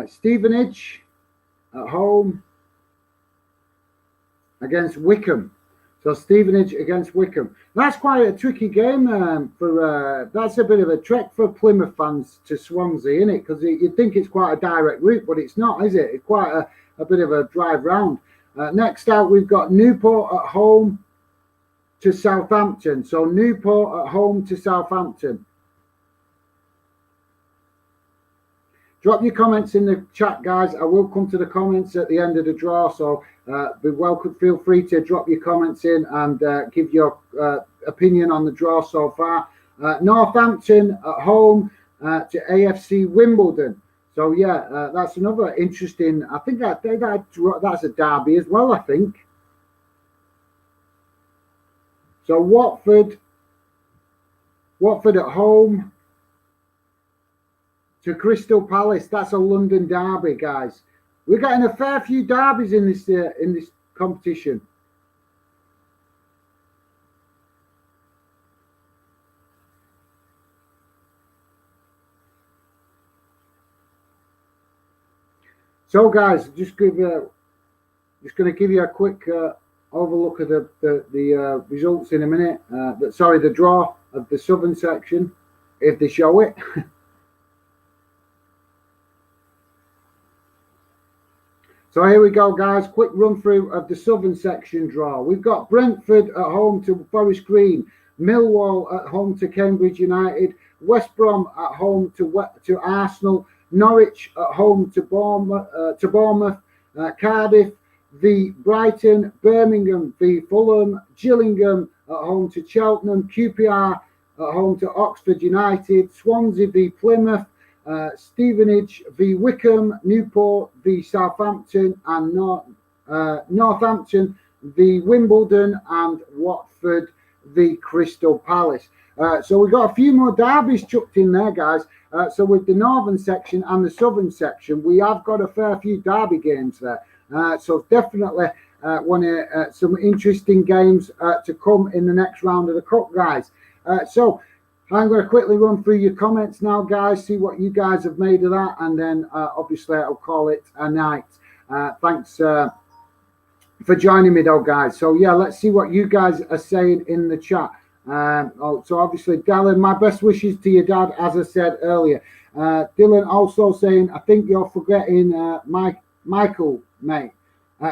A: Stevenage at home against Wickham. So Stevenage against Wickham. That's quite a tricky game. That's a bit of a trek for Plymouth fans to Swansea, isn't it? Because you'd think it's quite a direct route, but it's not, is it? It's quite a bit of a drive round. Next out, we've got Newport at home to Southampton. So Newport at home to Southampton. Drop your comments in the chat, guys. I will come to the comments at the end of the draw, so feel free to drop your comments in and give your opinion on the draw so far. Northampton at home to AFC Wimbledon. So yeah, that's another interesting. I think that's a derby as well, I think. So Watford at home to Crystal Palace. That's a London derby, guys. We're getting a fair few derbies in this competition. So, guys, just going to give you a quick overlook of the results in a minute. The draw of the Southern section, if they show it. So here we go, guys. Quick run through of the Southern section draw. We've got Brentford at home to Forest Green, Millwall at home to Cambridge United, West Brom at home to Arsenal, Norwich at home to Bournemouth, Cardiff v Brighton, Birmingham v Fulham, Gillingham at home to Cheltenham, QPR at home to Oxford United, Swansea v Plymouth, Stevenage v Wickham, Newport v Southampton, and Northampton v Wimbledon, and Watford v Crystal Palace. So we've got a few more derbies chucked in there, guys. So with the Northern section and the Southern section, we have got a fair few derby games there. So definitely some interesting games to come in the next round of the Cup, guys. So I'm going to quickly run through your comments now, guys, see what you guys have made of that, and then obviously I'll call it a night. Thanks for joining me, though, guys. So, yeah, let's see what you guys are saying in the chat. So, obviously, Dylan, my best wishes to your dad, as I said earlier. Dylan also saying, I think you're forgetting Michael, mate.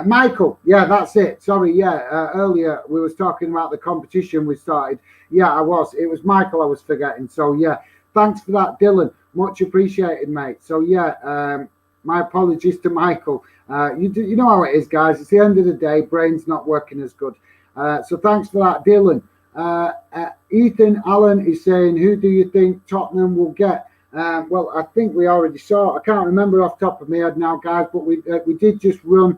A: Michael, yeah, that's it. Sorry, yeah. Earlier we was talking about the competition we started. Yeah, I was. It was Michael I was forgetting. So yeah, thanks for that, Dylan. Much appreciated, mate. So yeah, my apologies to Michael. You know how it is, guys. It's the end of the day. Brain's not working as good. So thanks for that, Dylan. Ethan Allen is saying, who do you think Tottenham will get? Well, I think we already saw. I can't remember off the top of my head now, guys, but we did just run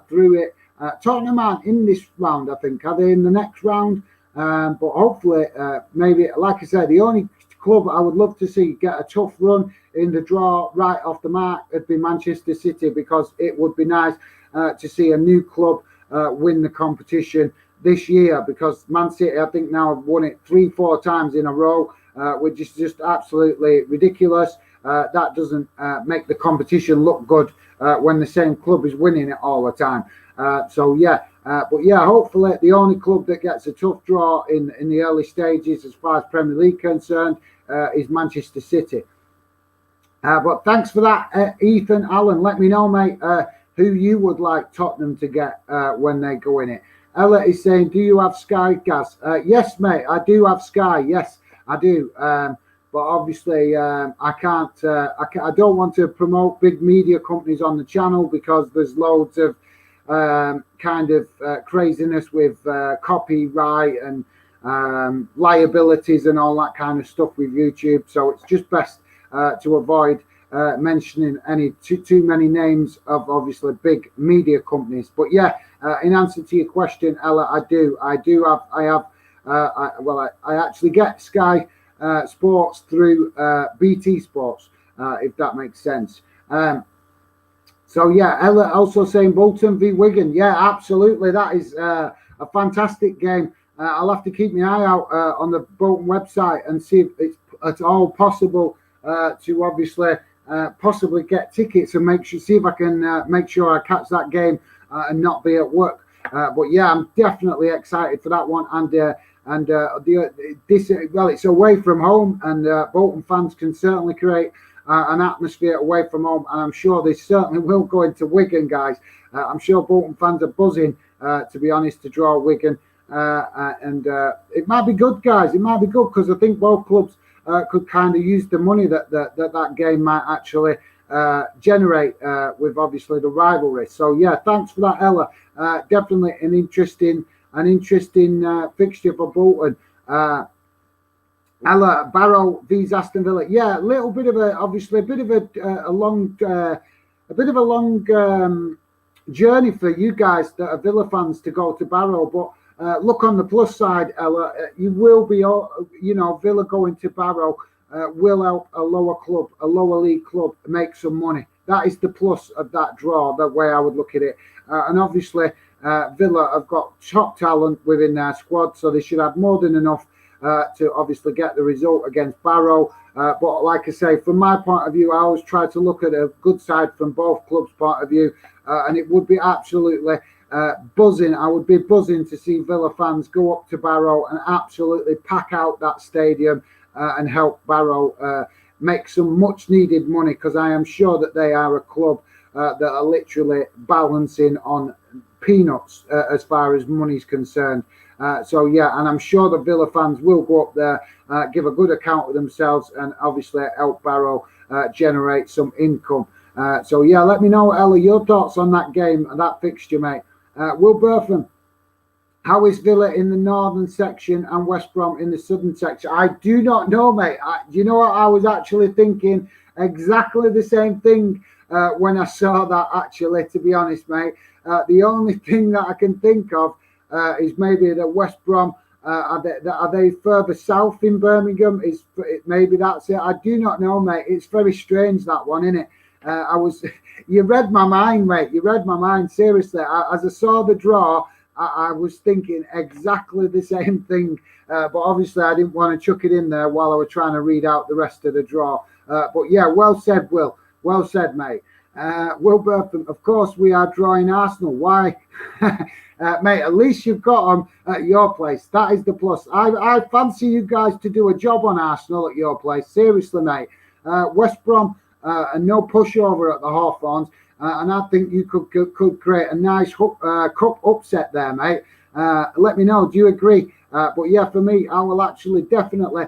A: through it. Tottenham aren't in this round, I think. Are they in the next round? But hopefully, maybe, like I said, the only club I would love to see get a tough run in the draw right off the mark would be Manchester City, because it would be nice to see a new club win the competition this year, because Man City, I think, now have won it 3-4 times in a row, which is just absolutely ridiculous. That doesn't make the competition look good when the same club is winning it all the time. But hopefully the only club that gets a tough draw in the early stages as far as Premier League concerned is Manchester City. But thanks for that, Ethan Allen. Let me know, mate, who you would like Tottenham to get when they go in it. Ella is saying, do you have Sky, Gaz? Yes, mate, I do have Sky. Yes, I do. But obviously, I don't want to promote big media companies on the channel, because there's loads of craziness with copyright and liabilities and all that kind of stuff with YouTube. So it's just best to avoid mentioning any too many names of obviously big media companies. But yeah, in answer to your question, Ella, I actually get Sky Sports through BT Sports, if that makes sense. So yeah, Ella also saying Bolton v Wigan. Yeah, absolutely, that is a fantastic game. I'll have to keep my eye out on the Bolton website and see if it's at all possible to obviously possibly get tickets and see if I can make sure I catch that game and not be at work. But yeah, I'm definitely excited for that one. It's away from home, and Bolton fans can certainly create an atmosphere away from home, and I'm sure they certainly will go into Wigan, guys. I'm sure Bolton fans are buzzing, to be honest, to draw Wigan, and it might be good, guys. It might be good, because I think both clubs could kind of use the money that game might actually generate with obviously the rivalry. So yeah, thanks for that, Ella. Definitely an interesting fixture for Bolton. Ella, Barrow vs Aston Villa. Yeah, a little bit of a long journey for you guys that are Villa fans to go to Barrow. But look on the plus side, Ella. You will be, Villa going to Barrow will help a lower league club make some money. That is the plus of that draw. The way I would look at it, and obviously Villa have got top talent within their squad, so they should have more than enough to obviously get the result against Barrow. But like I say, from my point of view, I always try to look at a good side from both clubs' point of view, and it would be absolutely buzzing. I would be buzzing to see Villa fans go up to Barrow and absolutely pack out that stadium and help Barrow make some much needed money, because I am sure that they are a club that are literally balancing on peanuts as far as money's concerned. So yeah, and I'm sure the Villa fans will go up there, give a good account of themselves, and obviously help Barrow generate some income. So yeah, let me know, Ella, your thoughts on that game and that fixture, mate. Will Burtham, how is Villa in the northern section and West Brom in the southern section? I do not know, mate. You know what? I was actually thinking exactly the same thing when I saw that, actually, to be honest, mate. The only thing that I can think of is maybe that West Brom, are they further south in Birmingham? Maybe that's it. I do not know, mate. It's very strange, that one, isn't it? You read my mind, mate. You read my mind, seriously. As I saw the draw, I was thinking exactly the same thing. But obviously, I didn't want to chuck it in there while I was trying to read out the rest of the draw. But yeah, well said, Will. Well said, mate. Will Burtham, of course, we are drawing Arsenal. Why? Mate, at least you've got them at your place. That is the plus. I fancy you guys to do a job on Arsenal at your place. Seriously, mate. West Brom, and no pushover at the Hawthorns. And I think you could create a nice cup upset there, mate. Let me know. Do you agree? But yeah, for me, I will actually definitely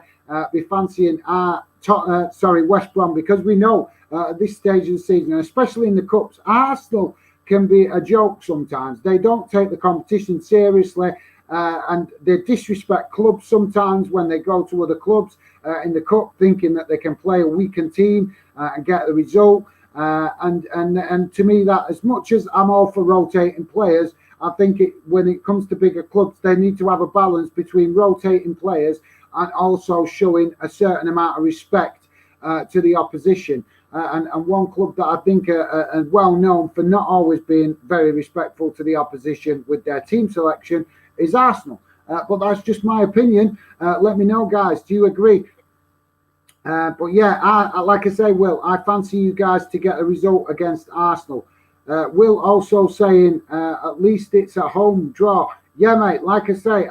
A: be fancying West Brom, because we know at this stage of the season, especially in the cups, Arsenal can be a joke sometimes. They don't take the competition seriously, and they disrespect clubs sometimes when they go to other clubs in the cup, thinking that they can play a weakened team and get the result. And to me, that as much as I'm all for rotating players, I think when it comes to bigger clubs, they need to have a balance between rotating players and also showing a certain amount of respect to the opposition. And one club that I think are well known for not always being very respectful to the opposition with their team selection is Arsenal. But that's just my opinion. Let me know, guys. Do you agree? But yeah, I like I say, Will, I fancy you guys to get a result against Arsenal. Will also saying at least it's a home draw. Yeah, mate, like I say,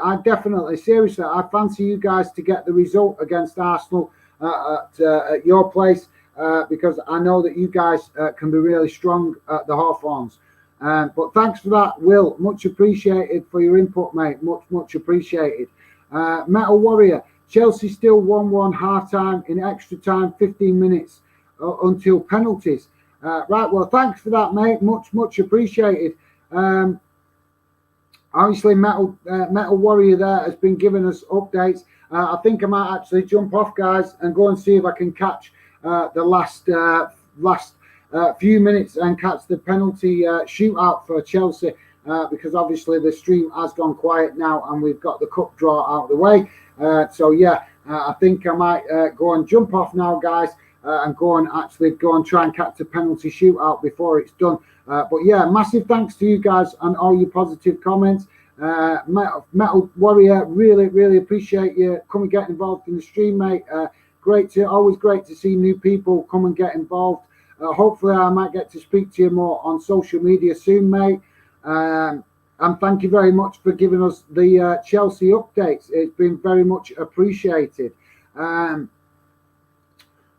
A: seriously, I fancy you guys to get the result against Arsenal at your place. Because I know that you guys can be really strong at the Hawthorns. But thanks for that, Will. Much appreciated for your input, mate. Much appreciated. Metal Warrior, Chelsea still 1-1 half-time in extra time, 15 minutes until penalties. Right, well, thanks for that, mate. Much appreciated. Obviously, Metal Warrior there has been giving us updates. I think I might actually jump off, guys, and go and see if I can catch the last few minutes and catch the penalty shootout for Chelsea because obviously the stream has gone quiet now and we've got the cup draw out of the way. So yeah, I think I might go and jump off now, guys, and go and try and catch the penalty shootout before it's done. But yeah, massive thanks to you guys and all your positive comments. Metal Warrior, really appreciate you coming get involved in the stream, mate. Always great to see new people come and get involved. Hopefully I might get to speak to you more on social media soon, mate. And thank you very much for giving us the Chelsea updates. It's been very much appreciated.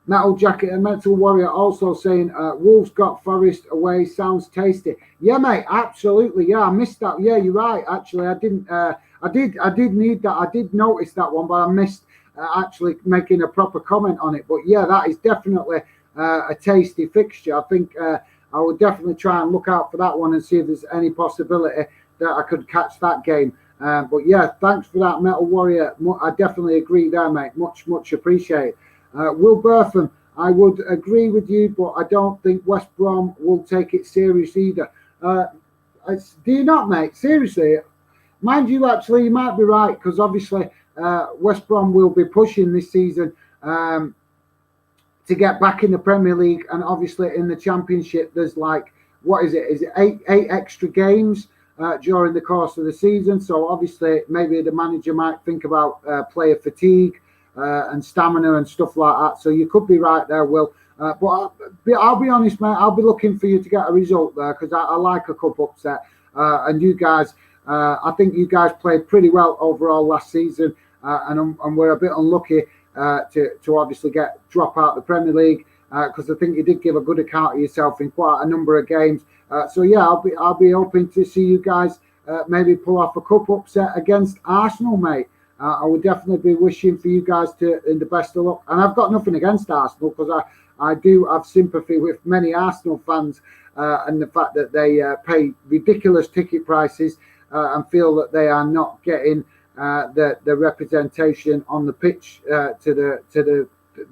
A: Metal Jacket and Metal Warrior also saying Wolves got Forest away, sounds tasty. Yeah, mate, absolutely. Yeah, I missed that. Yeah, you're right. Actually, I didn't. I did need that. I did notice that one, but I missed actually making a proper comment on it. But yeah, that is definitely a tasty fixture. I think I will definitely try and look out for that one and see if there's any possibility that I could catch that game. But yeah, thanks for that, Metal Warrior. I definitely agree there, mate. Much appreciated. Will Burtham, I would agree with you, but I don't think West Brom will take it serious either. Do you not, mate? Seriously, mind you, actually, you might be right, because obviously West Brom will be pushing this season to get back in the Premier League, and obviously in the Championship, there's like, what is it? Is it eight extra games during the course of the season? So obviously, maybe the manager might think about player fatigue and stamina and stuff like that. So you could be right there, Will. But I'll be honest, mate. I'll be looking for you to get a result there because I like a cup upset. And you guys, I think you guys played pretty well overall last season, and we're a bit unlucky to obviously drop out the Premier League because I think you did give a good account of yourself in quite a number of games. So yeah, I'll be hoping to see you guys maybe pull off a cup upset against Arsenal, mate. I would definitely be wishing for you guys in the best of luck. And I've got nothing against Arsenal because I do have sympathy with many Arsenal fans and the fact that they pay ridiculous ticket prices and feel that they are not getting the representation on the pitch to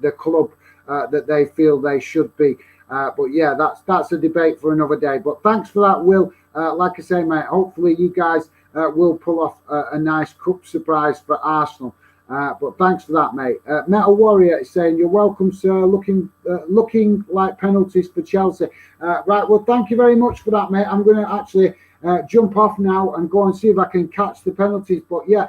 A: the club that they feel they should be. But yeah, that's a debate for another day. But thanks for that, Will. Like I say, mate, hopefully you guys will pull off a nice cup surprise for Arsenal. But thanks for that, mate. Metal Warrior is saying, you're welcome, sir. Looking like penalties for Chelsea. Right, well, thank you very much for that, mate. I'm going to actually jump off now and go and see if I can catch the penalties. But yeah,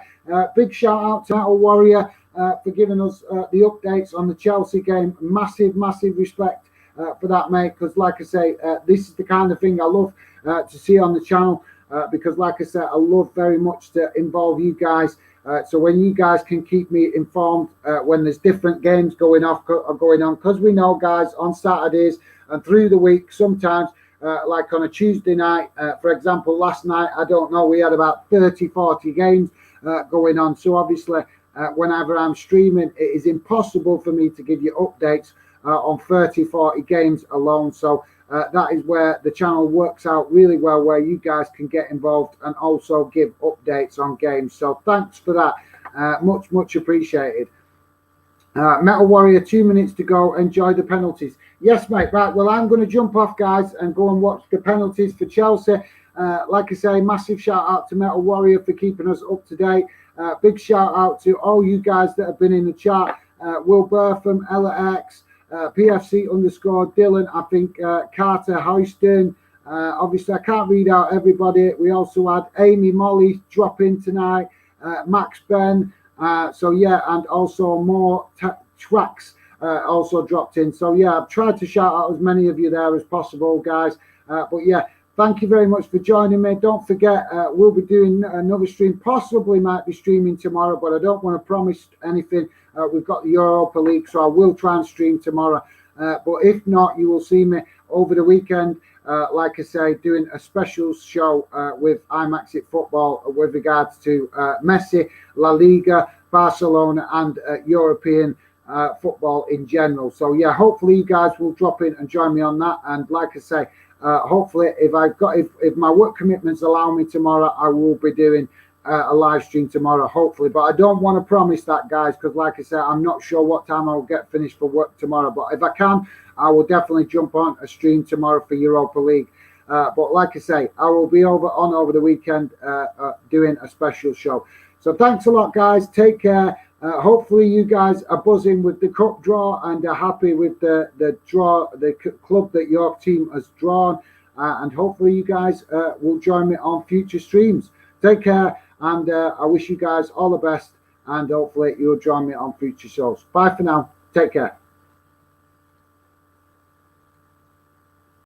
A: big shout out to Metal Warrior for giving us the updates on the Chelsea game. Massive respect for that, mate, because like I say, this is the kind of thing I love to see on the channel. Because like I said, I love very much to involve you guys. So when you guys can keep me informed when there's different games going on, because we know, guys, on Saturdays and through the week, sometimes, like on a Tuesday night, for example, last night, I don't know, we had about 40 games going on. So obviously, whenever I'm streaming, it is impossible for me to give you updates on 40 games alone. So that is where the channel works out really well, where you guys can get involved and also give updates on games. So thanks for that. Much appreciated. Metal Warrior, 2 minutes to go. Enjoy the penalties. Yes, mate. Right. Well, I'm going to jump off, guys, and go and watch the penalties for Chelsea. Like I say, massive shout out to Metal Warrior for keeping us up to date. Big shout out to all you guys that have been in the chat. Will Burtham, Ella X, PFC _ Dylan, I think Carter Houston. Obviously, I can't read out everybody. We also had Amy Molly drop in tonight, Max Ben. So yeah, and also more tracks also dropped in. So yeah, I've tried to shout out as many of you there as possible, guys. But yeah, thank you very much for joining me. Don't forget, we'll be doing another stream. Possibly might be streaming tomorrow, but I don't want to promise anything. We've got the Europa League, so I will try and stream tomorrow. But if not, you will see me over the weekend, like I say, doing a special show with IMAX It Football with regards to Messi, La Liga, Barcelona, and European football in general. So yeah, hopefully you guys will drop in and join me on that. And like I say, hopefully if my work commitments allow me tomorrow, I will be doing a live stream tomorrow, hopefully. But I don't want to promise that, guys, because like I said, I'm not sure what time I'll get finished for work tomorrow. But if I can, I will definitely jump on a stream tomorrow for Europa League. But like I say, I will be over the weekend doing a special show. So thanks a lot, guys. Take care. Hopefully you guys are buzzing with the cup draw and are happy with the club that your team has drawn. And hopefully you guys will join me on future streams. Take care, and I wish you guys all the best, and hopefully you'll join me on future shows. Bye for now. Take care.